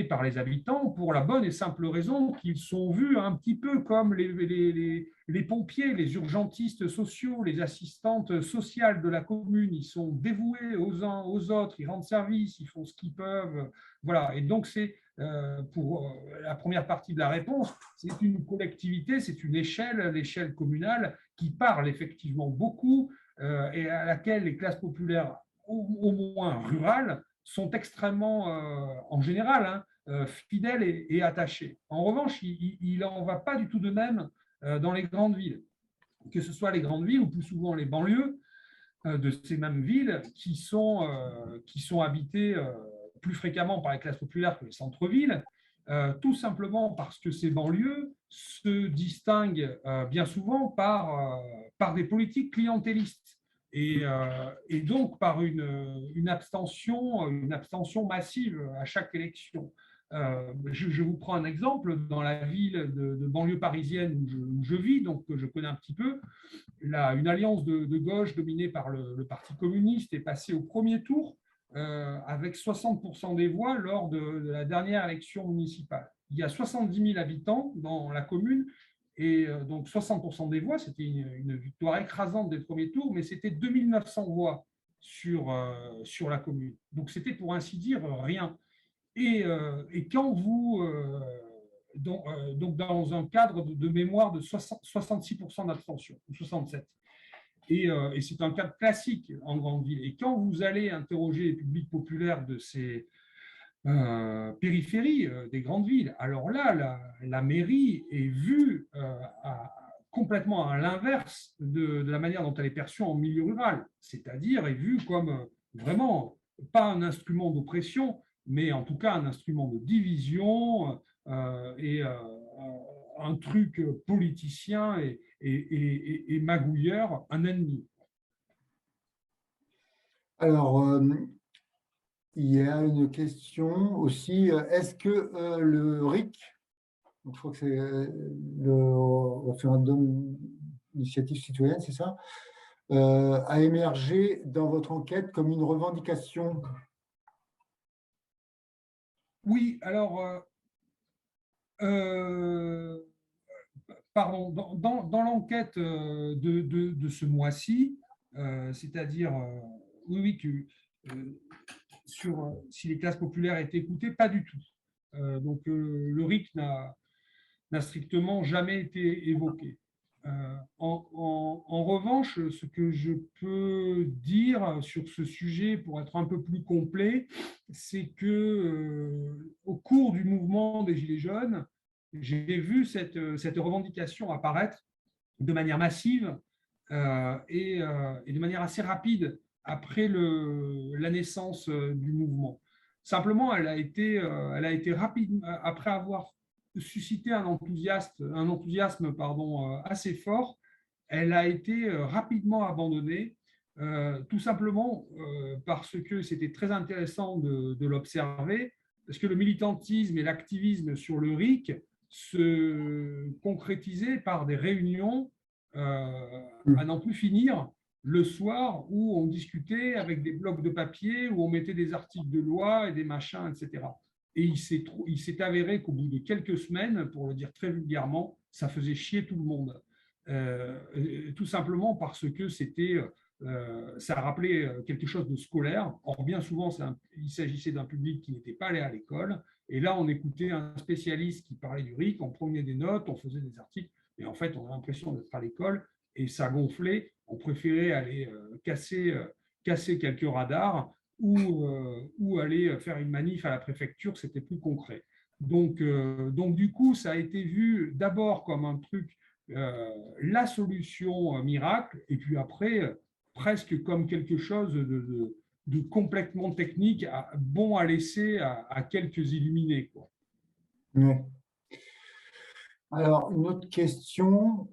par les habitants pour la bonne et simple raison qu'ils sont vus un petit peu comme les pompiers, les urgentistes sociaux, les assistantes sociales de la commune. Ils sont dévoués aux uns aux autres, ils rendent service, ils font ce qu'ils peuvent. Voilà. Et donc, c'est pour la première partie de la réponse, c'est une collectivité, c'est une l'échelle communale, qui parle effectivement beaucoup et à laquelle les classes populaires, au moins rurales, sont extrêmement, en général, fidèles et attachées. En revanche, il n'en va pas du tout de même dans les grandes villes, que ce soit les grandes villes ou plus souvent les banlieues de ces mêmes villes qui sont habitées plus fréquemment par les classes populaires que les centres-villes, tout simplement parce que ces banlieues se distinguent bien souvent par des politiques clientélistes et donc par une abstention massive à chaque élection. Je vous prends un exemple. Dans la ville de banlieue parisienne où je vis, donc que je connais un petit peu, une alliance de gauche dominée par le Parti communiste est passée au premier tour avec 60% des voix lors de la dernière élection municipale. Il y a 70 000 habitants dans la commune et donc 60% des voix, c'était une victoire écrasante des premiers tours, mais c'était 2900 voix sur la commune. Donc c'était pour ainsi dire rien. Et quand vous, donc dans un cadre de mémoire de 66% d'abstention, ou 67%. Et c'est un cas classique en grande ville. Et quand vous allez interroger les publics populaires de ces périphéries des grandes villes, alors là, la mairie est vue complètement à l'inverse de la manière dont elle est perçue en milieu rural, c'est-à-dire est vue comme vraiment pas un instrument d'oppression, mais en tout cas un instrument de division, et un truc politicien et magouilleur, un ennemi. Alors, il y a une question aussi. Est-ce que le RIC, je crois que c'est le référendum d'initiative citoyenne, c'est ça, a émergé dans votre enquête comme une revendication? Oui, alors, pardon, dans l'enquête de ce mois-ci, c'est-à-dire, oui, oui, sur si les classes populaires étaient écoutées, pas du tout. Donc, le RIC n'a strictement jamais été évoqué. En revanche, ce que je peux dire sur ce sujet pour être un peu plus complet, c'est que au cours du mouvement des Gilets jaunes, j'ai vu cette revendication apparaître de manière massive et de manière assez rapide après la naissance du mouvement. Simplement, elle a été rapide, après avoir suscité un enthousiasme assez fort, elle a été rapidement abandonnée, tout simplement parce que c'était très intéressant de l'observer, parce que le militantisme et l'activisme sur le RIC se concrétisaient par des réunions à n'en plus finir le soir où on discutait avec des blocs de papier, où on mettait des articles de loi et des machins, etc. Et il s'est avéré qu'au bout de quelques semaines, pour le dire très vulgairement, ça faisait chier tout le monde. Tout simplement parce que ça rappelait quelque chose de scolaire. Or, bien souvent, il s'agissait d'un public qui n'était pas allé à l'école. Et là, on écoutait un spécialiste qui parlait du RIC, on prenait des notes, on faisait des articles. Et en fait, on a l'impression d'être à l'école et ça gonflait. On préférait aller casser quelques radars ou aller faire une manif à la préfecture, c'était plus concret. Donc, du coup, ça a été vu d'abord comme un truc, la solution miracle, et puis après, presque comme quelque chose de complètement technique, bon à laisser à quelques illuminés, quoi. Ouais. Alors, une autre question.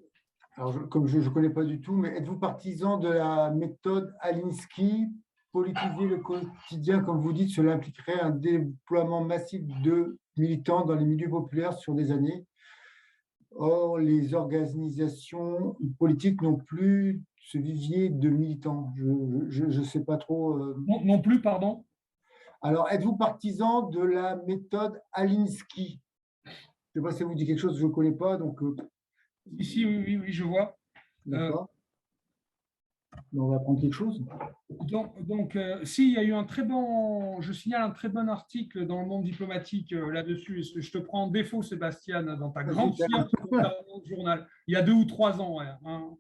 Alors, comme je ne connais pas du tout, mais êtes-vous partisan de la méthode Alinsky? Politiser le quotidien, comme vous dites, cela impliquerait un déploiement massif de militants dans les milieux populaires sur des années. Or, les organisations politiques n'ont plus ce vivier de militants. Je ne sais pas trop. Non plus, pardon. Alors, êtes-vous partisan de la méthode Alinsky? Je ne sais pas si ça vous dit quelque chose, je ne connais pas. Donc, Ici, oui, oui, je vois. d'accord. On va apprendre quelque chose. Donc, si, il y a eu je signale un très bon article dans le Monde diplomatique là-dessus. Je te prends en défaut, Sébastien, dans ta grande science du journal, il y a 2 ou 3 ans. Ouais, hein.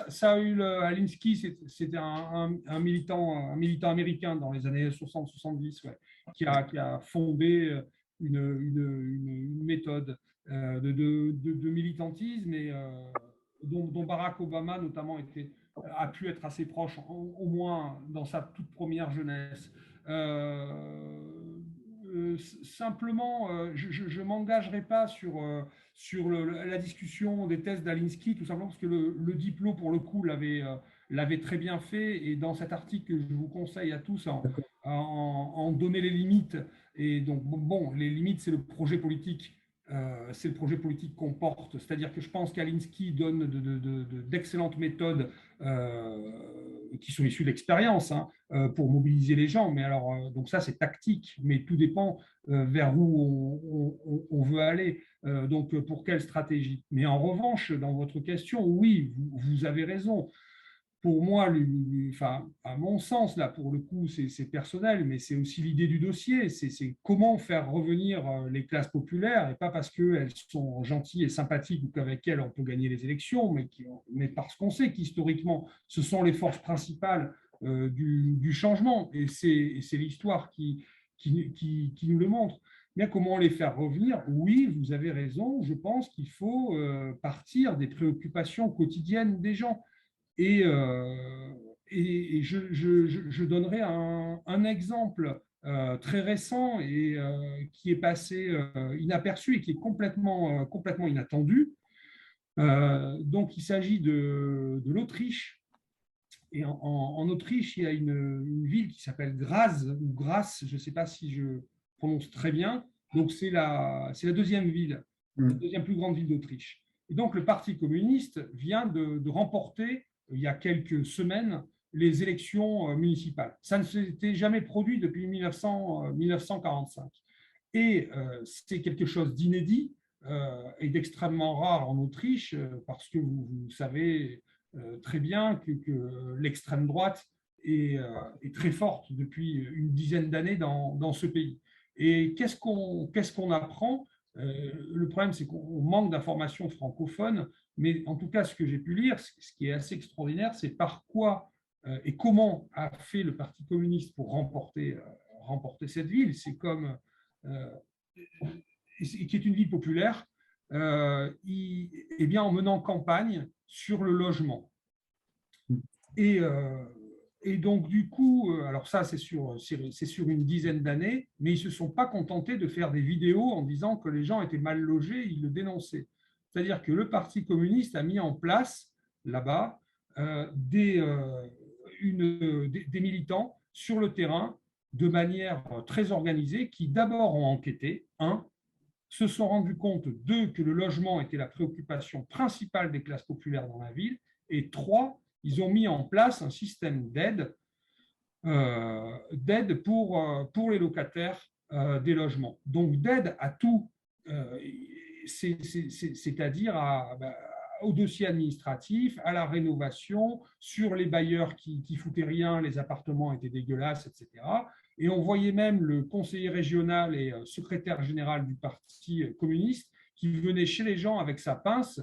Saül Alinsky, c'était un militant américain dans les années 60-70, ouais, qui a fondé une méthode de militantisme et dont Barack Obama notamment a pu être assez proche, au moins dans sa toute première jeunesse. Simplement, je ne m'engagerai pas sur la discussion des thèses d'Alinsky, tout simplement parce que le diplôme, pour le coup, l'avait très bien fait. Et dans cet article que je vous conseille à tous, en donner les limites. Et donc, bon, les limites, c'est le projet politique. C'est le projet politique qu'on porte. C'est-à-dire que je pense qu'Alinsky donne d'excellentes méthodes qui sont issues de l'expérience pour mobiliser les gens. Mais alors, donc ça, c'est tactique, mais tout dépend vers où on veut aller. Donc, pour quelle stratégie? Mais en revanche, dans votre question, oui, vous avez raison. Pour moi, enfin, à mon sens, là, pour le coup, c'est personnel, mais c'est aussi l'idée du dossier. C'est comment faire revenir les classes populaires, et pas parce qu'elles sont gentilles et sympathiques ou qu'avec elles, on peut gagner les élections, mais parce qu'on sait qu'historiquement, ce sont les forces principales du changement. Et c'est l'histoire qui nous le montre. Bien, comment les faire revenir? Oui, vous avez raison. Je pense qu'il faut partir des préoccupations quotidiennes des gens. Et je donnerai un exemple très récent et qui est passé inaperçu et qui est complètement inattendu. Donc, il s'agit de l'Autriche. Et en Autriche, il y a une ville qui s'appelle Graz, ou Grasse, je ne sais pas si je prononce très bien. Donc, c'est la deuxième ville, la deuxième plus grande ville d'Autriche. Et donc, le Parti communiste vient de remporter, il y a quelques semaines, les élections municipales. Ça ne s'était jamais produit depuis 1945. Et c'est quelque chose d'inédit et d'extrêmement rare en Autriche, parce que vous savez très bien que l'extrême droite est très forte depuis une dizaine d'années dans ce pays. Et qu'est-ce qu'on apprend? Le problème, c'est qu'on manque d'informations francophones, mais en tout cas, ce que j'ai pu lire, ce qui est assez extraordinaire, c'est par quoi et comment a fait le Parti communiste pour remporter cette ville. C'est comme, qui est une ville populaire, bien, en menant campagne sur le logement. Et, donc, du coup, alors ça, c'est sur une dizaine d'années, mais ils ne se sont pas contentés de faire des vidéos en disant que les gens étaient mal logés, ils le dénonçaient. C'est-à-dire que le Parti communiste a mis en place, là-bas, des militants sur le terrain de manière très organisée qui, d'abord, ont enquêté, se sont rendus compte, deux, que le logement était la préoccupation principale des classes populaires dans la ville, et trois, ils ont mis en place un système d'aide pour les locataires des logements. Donc d'aide à tout, c'est-à-dire au dossier administratif, à la rénovation, sur les bailleurs qui foutaient rien, les appartements étaient dégueulasses, etc. Et on voyait même le conseiller régional et secrétaire général du Parti communiste qui venait chez les gens avec sa pince,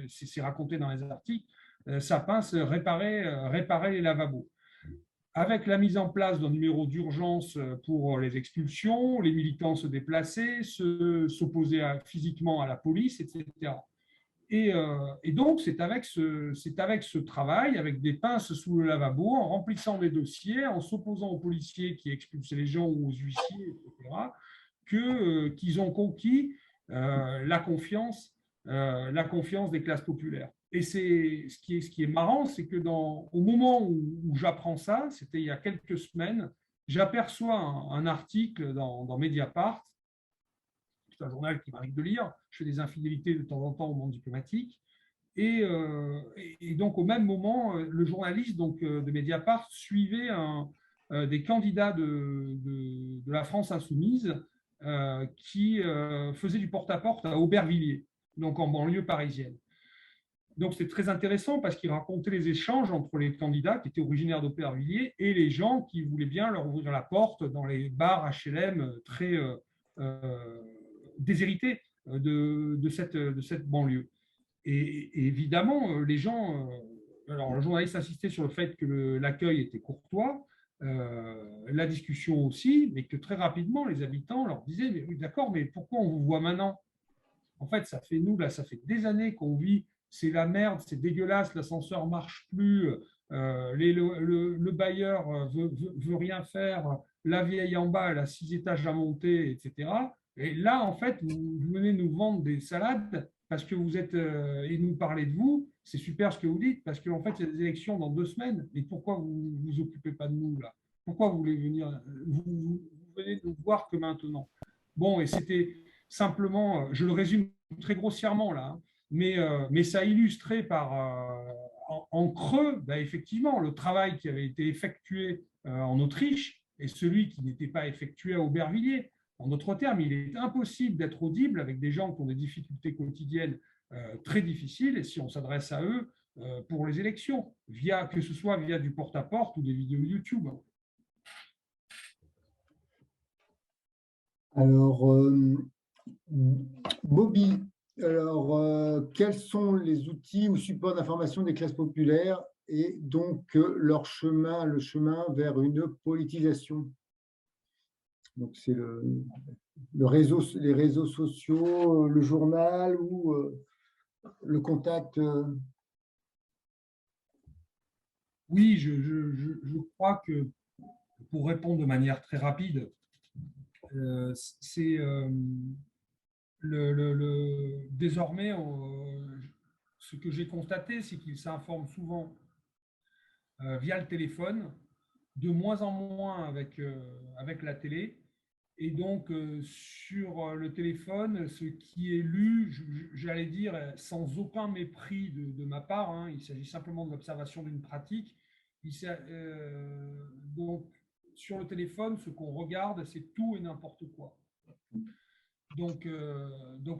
c'est raconté dans les articles, sa pince réparer les lavabos. Avec la mise en place d'un numéro d'urgence pour les expulsions, les militants se déplaçaient, s'opposaient physiquement à la police, etc. Et donc, c'est avec ce travail, avec des pinces sous le lavabo, en remplissant des dossiers, en s'opposant aux policiers qui expulsaient les gens ou aux huissiers, etc., qu'ils ont conquis la confiance des classes populaires. Et ce qui est marrant, c'est que au moment où j'apprends ça, c'était il y a quelques semaines, j'aperçois un article dans Mediapart. C'est un journal qui m'arrive de lire. Je fais des infidélités de temps en temps au monde diplomatique. Et donc, au même moment, le journaliste de Mediapart suivait des candidats de la France insoumise qui faisaient du porte-à-porte à Aubervilliers, donc en banlieue parisienne. Donc, c'était très intéressant parce qu'il racontait les échanges entre les candidats qui étaient originaires d'Aubervilliers et les gens qui voulaient bien leur ouvrir la porte dans les bars HLM très déshérités de cette banlieue. Et évidemment, les gens. Alors, le journaliste insistait sur le fait que l'accueil était courtois, la discussion aussi, mais que très rapidement, les habitants leur disaient: mais oui, d'accord, mais pourquoi on vous voit maintenant? En fait, ça fait des années qu'on vit, c'est la merde, c'est dégueulasse, l'ascenseur ne marche plus, le bailleur veut rien faire, la vieille en bas, elle a 6 étages à monter, etc. Et là, en fait, vous venez nous vendre des salades parce que vous êtes, et nous parler de vous, c'est super ce que vous dites, parce qu'en fait, il y a des élections dans 2 semaines. Et pourquoi vous ne vous occupez pas de nous, là? Pourquoi vous voulez venir, vous venez nous voir que maintenant? Bon, et c'était simplement, je le résume très grossièrement là, hein, mais ça illustrait en creux, effectivement, le travail qui avait été effectué en Autriche et celui qui n'était pas effectué à Aubervilliers. En d'autres termes, il est impossible d'être audible avec des gens qui ont des difficultés quotidiennes très difficiles, et si on s'adresse à eux pour les élections, que ce soit via du porte-à-porte ou des vidéos YouTube. Alors, Bobby, quels sont les outils ou supports d'information des classes populaires et donc le chemin vers une politisation? Donc, c'est les réseaux sociaux, le journal ou le contact. Oui, je crois que pour répondre de manière très rapide, c'est désormais, ce que j'ai constaté, c'est qu'ils s'informent souvent via le téléphone, de moins en moins avec la télé. Et donc, sur le téléphone, ce qui est lu, j'allais dire, sans aucun mépris de ma part, hein, il s'agit simplement de l'observation d'une pratique. Donc, sur le téléphone, ce qu'on regarde, c'est tout et n'importe quoi. Donc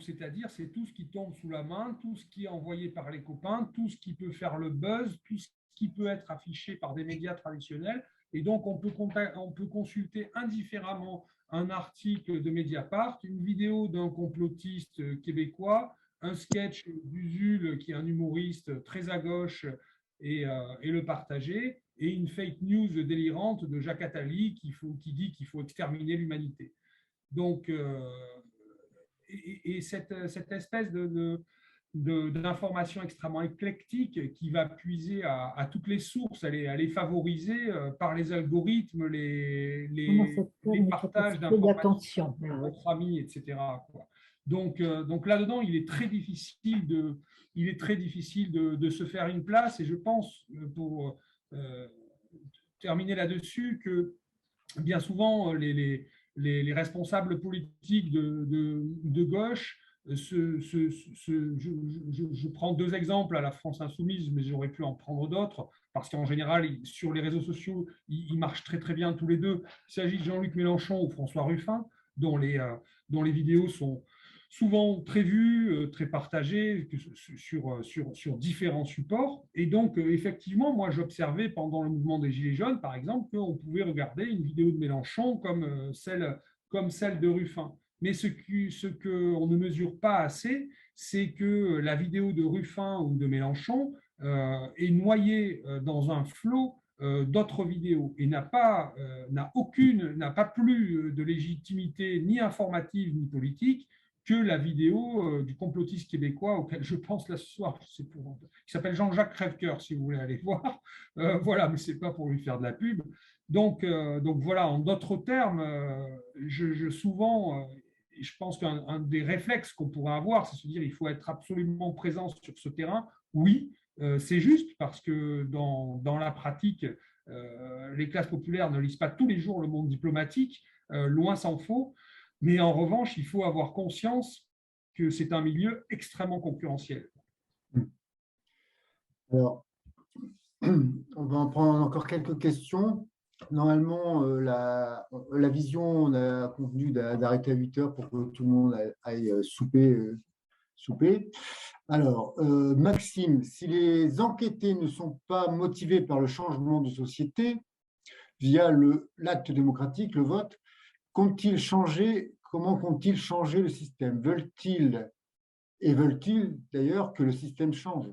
c'est-à-dire, c'est tout ce qui tombe sous la main, tout ce qui est envoyé par les copains, tout ce qui peut faire le buzz, tout ce qui peut être affiché par des médias traditionnels. Et donc, on peut consulter indifféremment un article de Mediapart, une vidéo d'un complotiste québécois, un sketch d'Usul, qui est un humoriste très à gauche, et le partager, et une fake news délirante de Jacques Attali qui dit qu'il faut exterminer l'humanité. Donc, et cette espèce d'information extrêmement éclectique qui va puiser à toutes les sources, elle est favorisée par les algorithmes, les partages d'informations entre amis, etc. Quoi. Donc là-dedans, il est très difficile de se faire une place, et je pense, pour terminer là-dessus, que bien souvent, les responsables politiques de gauche, je prends deux exemples à la France insoumise, mais j'aurais pu en prendre d'autres, parce qu'en général, sur les réseaux sociaux, ils marchent très très bien tous les deux. Il s'agit de Jean-Luc Mélenchon ou François Ruffin, dont les vidéos sont souvent très vues, très partagées sur différents supports. Et donc, effectivement, moi, j'observais pendant le mouvement des Gilets jaunes, par exemple, qu'on pouvait regarder une vidéo de Mélenchon comme celle de Ruffin. Mais ce qu'on ne mesure pas assez, c'est que la vidéo de Ruffin ou de Mélenchon est noyée dans un flot d'autres vidéos et n'a pas plus de légitimité ni informative ni politique que la vidéo du complotiste québécois auquel je pense là ce soir, qui s'appelle Jean-Jacques Crèvecoeur, si vous voulez aller voir. Voilà, mais ce n'est pas pour lui faire de la pub. Donc voilà, en d'autres termes, souvent, je pense qu'un des réflexes qu'on pourrait avoir, c'est de se dire qu'il faut être absolument présent sur ce terrain. Oui, c'est juste, parce que dans la pratique, les classes populaires ne lisent pas tous les jours le Monde diplomatique, loin s'en faut. Mais en revanche, il faut avoir conscience que c'est un milieu extrêmement concurrentiel. Alors, on va en prendre encore quelques questions. Normalement, la vision, on a convenu d'arrêter à 8 heures pour que tout le monde aille souper. Alors, Maxime, si les enquêtés ne sont pas motivés par le changement de société via l'acte démocratique, le vote, comptent-ils changer? Comment comptent-ils changer le système? Veulent-ils d'ailleurs que le système change?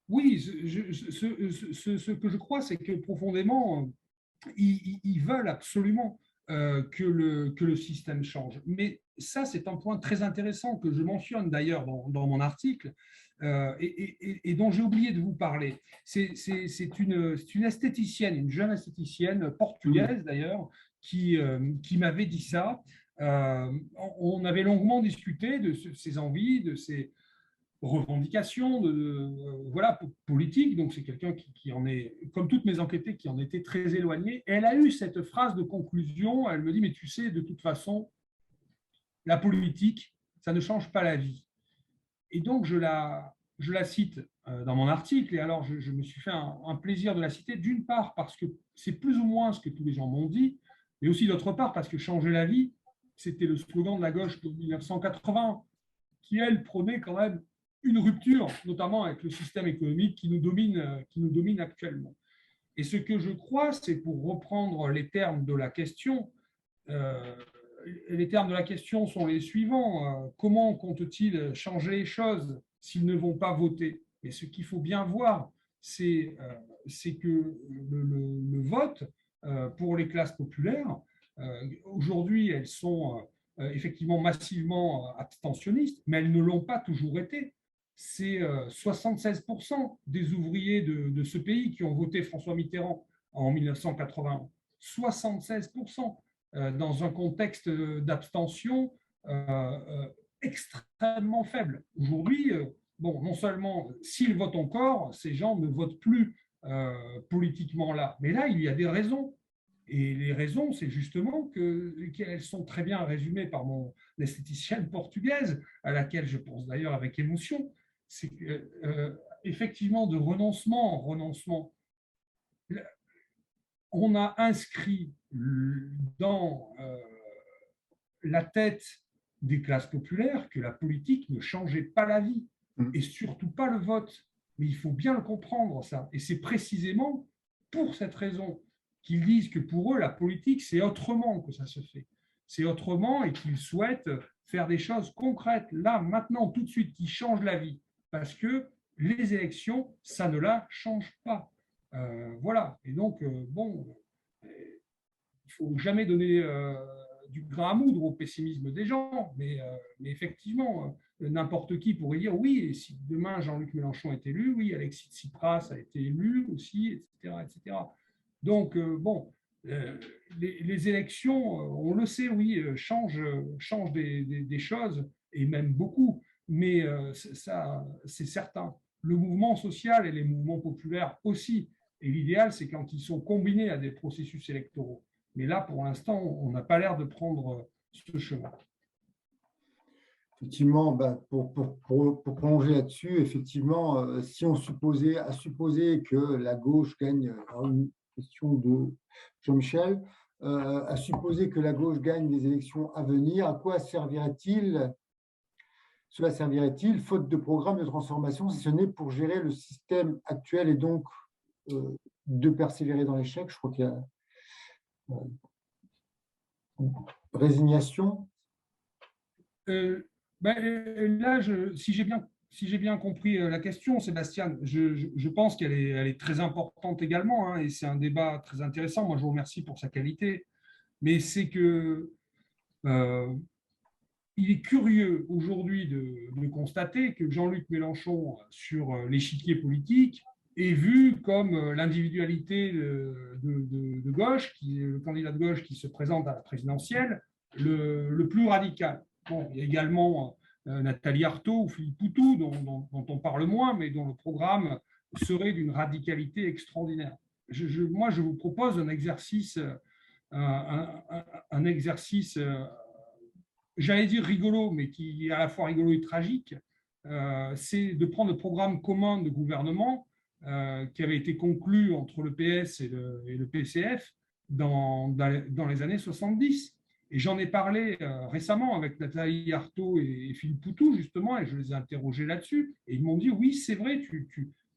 Oui, ce que je crois, c'est que profondément, ils veulent absolument que le système change. Mais ça, c'est un point très intéressant que je mentionne d'ailleurs dans mon article et dont j'ai oublié de vous parler. C'est une esthéticienne, une jeune esthéticienne portugaise d'ailleurs, qui m'avait dit ça. On avait longuement discuté de ses envies, de ses revendications voilà, politiques. Donc, c'est quelqu'un qui en est, comme toutes mes enquêtées, qui en était très éloigné. Et elle a eu cette phrase de conclusion. Elle me dit, mais tu sais, de toute façon, la politique, ça ne change pas la vie. Et donc, je la cite dans mon article. Et alors, je me suis fait un plaisir de la citer, d'une part, parce que c'est plus ou moins ce que tous les gens m'ont dit, mais aussi d'autre part, parce que changer la vie, c'était le slogan de la gauche de 1980, qui, elle, prônait quand même une rupture, notamment avec le système économique qui nous domine actuellement. Et ce que je crois, c'est, pour reprendre les termes de la question, les termes de la question sont les suivants. Comment comptent-ils changer les choses s'ils ne vont pas voter? Et ce qu'il faut bien voir, c'est que le vote pour les classes populaires, aujourd'hui, elles sont effectivement massivement abstentionnistes, mais elles ne l'ont pas toujours été. C'est 76% des ouvriers de ce pays qui ont voté François Mitterrand en 1981. 76% dans un contexte d'abstention extrêmement faible. Aujourd'hui, bon, non seulement s'ils votent encore, ces gens ne votent plus politiquement là, mais là, il y a des raisons. Et les raisons, c'est justement qu'elles sont très bien résumées par mon esthéticienne portugaise, à laquelle je pense d'ailleurs avec émotion. C'est effectivement de renoncement en renoncement. On a inscrit dans la tête des classes populaires que la politique ne changeait pas la vie et surtout pas le vote. Mais il faut bien le comprendre, ça. Et c'est précisément pour cette raison qu'ils disent que pour eux, la politique, c'est autrement que ça se fait. C'est autrement et qu'ils souhaitent faire des choses concrètes, là, maintenant, tout de suite, qui changent la vie. Parce que les élections, ça ne la change pas. Voilà. Et donc, bon, il ne faut jamais donner du grain à moudre au pessimisme des gens, mais effectivement, n'importe qui pourrait dire oui, et si demain Jean-Luc Mélenchon est élu, oui, Alexis Tsipras a été élu aussi, etc. etc. Donc, bon, les élections, on le sait, oui, changent des choses, et même beaucoup, mais ça, c'est certain. Le mouvement social et les mouvements populaires aussi. Et l'idéal, c'est quand ils sont combinés à des processus électoraux. Mais là, pour l'instant, on n'a pas l'air de prendre ce chemin. Effectivement, ben, pour prolonger là-dessus, effectivement, si on supposait que la gauche gagne, une question de Jean-Michel, à supposer que la gauche gagne les élections à venir, à quoi servirait-il? Cela servirait-il, faute de programme de transformation, si ce n'est pour gérer le système actuel et donc de persévérer dans l'échec? Je crois qu'il y a résignation. Là, si j'ai bien compris la question, Sébastien, je pense qu'elle est très importante également, hein, et c'est un débat très intéressant. Moi, je vous remercie pour sa qualité, mais c'est que il est curieux aujourd'hui de constater que Jean-Luc Mélenchon, sur l'échiquier politique, est vu comme l'individualité de gauche, le candidat de gauche qui se présente à la présidentielle, le plus radical. Bon, il y a également Nathalie Arthaud ou Philippe Poutou, dont on parle moins, mais dont le programme serait d'une radicalité extraordinaire. Moi, je vous propose un exercice, un exercice j'allais dire rigolo, mais qui est à la fois rigolo et tragique, c'est de prendre le programme commun de gouvernement qui avait été conclu entre le PS et le PCF dans les années 70. Et j'en ai parlé récemment avec Nathalie Arthaud et Philippe Poutou, justement, et je les ai interrogés là-dessus. Et ils m'ont dit, oui, c'est vrai,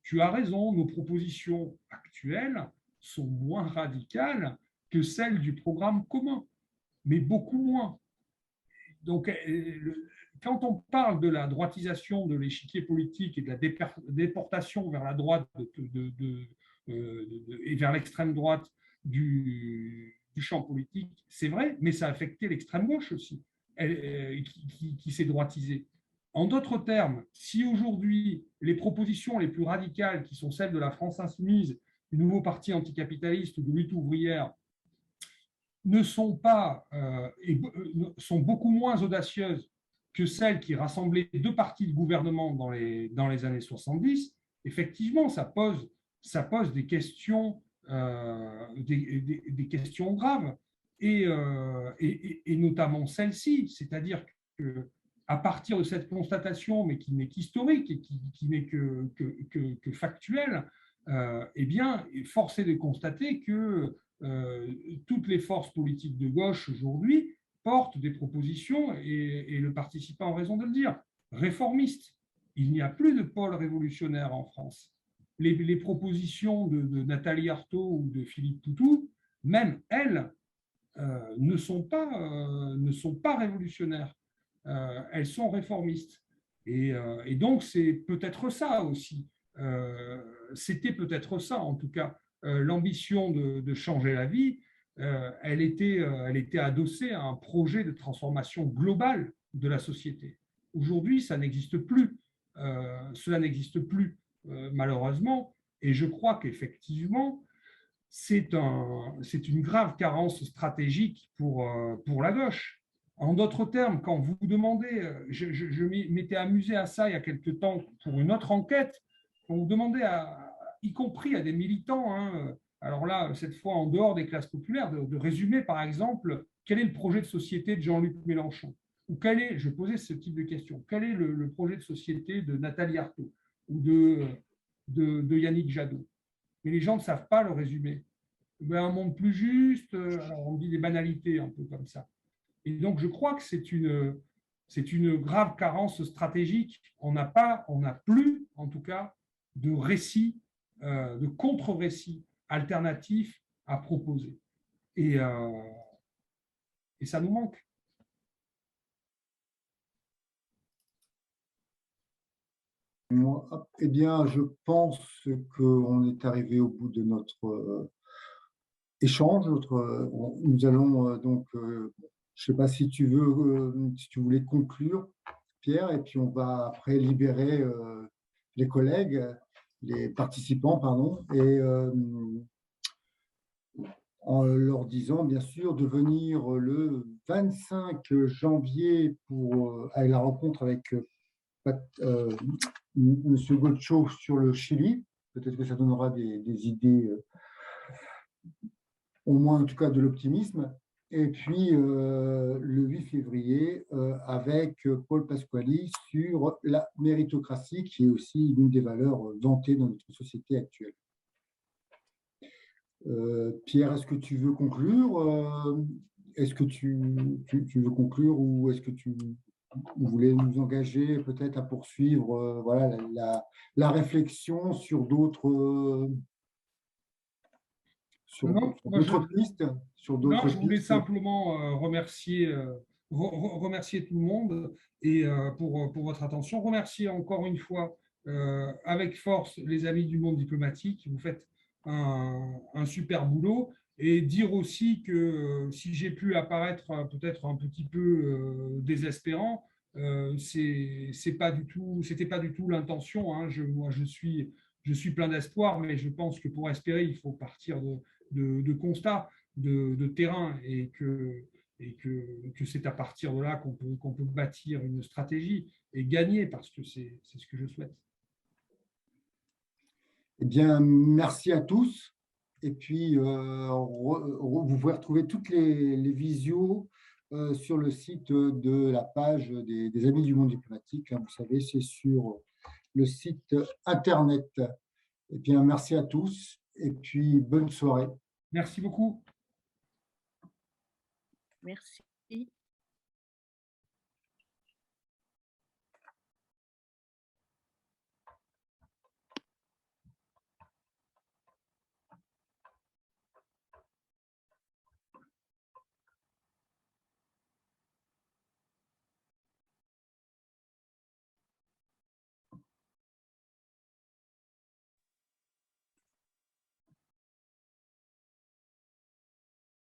tu as raison, nos propositions actuelles sont moins radicales que celles du programme commun, mais beaucoup moins. Donc, quand on parle de la droitisation de l'échiquier politique et de la déportation vers la droite et vers l'extrême droite du champ politique, c'est vrai, mais ça a affecté l'extrême gauche aussi, qui s'est droitisée. En d'autres termes, si aujourd'hui les propositions les plus radicales, qui sont celles de la France insoumise, du nouveau parti anticapitaliste ou de lutte ouvrière, ne sont pas sont beaucoup moins audacieuses que celles qui rassemblaient deux partis de gouvernement dans les années 70, effectivement, ça pose des questions, des questions graves, et notamment celle-ci, c'est-à-dire qu'à partir de cette constatation, mais qui n'est qu'historique et qui n'est que factuelle, eh bien, force est de constater que toutes les forces politiques de gauche aujourd'hui portent des propositions, et le participant a raison de le dire, réformistes. Il n'y a plus de pôle révolutionnaire en France. Les propositions de Nathalie Arthaud ou de Philippe Poutou, même elles, ne sont pas révolutionnaires. Elles sont réformistes. Et donc, c'est peut-être ça aussi. C'était peut-être ça, en tout cas, l'ambition de changer la vie, elle était adossée à un projet de transformation globale de la société. Aujourd'hui, ça n'existe plus. Cela n'existe plus, malheureusement. Et je crois qu'effectivement, c'est une grave carence stratégique pour la gauche. En d'autres termes, quand vous demandez, je m'étais amusé à ça il y a quelque temps pour une autre enquête, quand vous demandez, y compris à des militants, hein, alors là, cette fois en dehors des classes populaires, de résumer par exemple quel est le projet de société de Jean-Luc Mélenchon, ou je posais ce type de question, quel est le projet de société de Nathalie Arthaud ou de Yannick Jadot. Mais les gens ne savent pas le résumer. Ben, un monde plus juste, alors on dit des banalités un peu comme ça. Et donc, je crois que c'est une grave carence stratégique. On n'a plus, en tout cas, de récits, de contre-récits alternatifs à proposer. Et ça nous manque. Eh bien, je pense qu'on est arrivé au bout de notre échange. Nous allons donc, je ne sais pas si tu si tu voulais conclure, Pierre, et puis on va après libérer les collègues, les participants, pardon, et en leur disant bien sûr de venir le 25 janvier à la rencontre avec Monsieur Gocho sur le Chili. Peut-être que ça donnera des idées, au moins en tout cas de l'optimisme. Et puis le 8 février avec Paul Pasquali sur la méritocratie, qui est aussi l'une des valeurs vantées dans notre société actuelle. Pierre, est-ce que tu veux conclure? Est-ce que tu veux conclure, ou est-ce que vous voulez nous engager peut-être à poursuivre voilà, la réflexion sur d'autres pistes? Non, je voulais simplement remercier tout le monde et pour votre attention. Remercier encore une fois avec force les amis du monde diplomatique. Vous faites un super boulot. Et dire aussi que si j'ai pu apparaître peut-être un petit peu désespérant, c'était pas du tout l'intention, hein. Moi, je suis plein d'espoir, mais je pense que pour espérer, il faut partir de constats, de terrain, et que c'est à partir de là qu'on peut bâtir une stratégie et gagner, parce que c'est ce que je souhaite. Eh bien, merci à tous. Et puis, vous pouvez retrouver toutes les visios sur le site de la page des Amis du Monde Diplomatique. Vous savez, c'est sur le site Internet. Eh bien, merci à tous et puis bonne soirée. Merci beaucoup. Merci.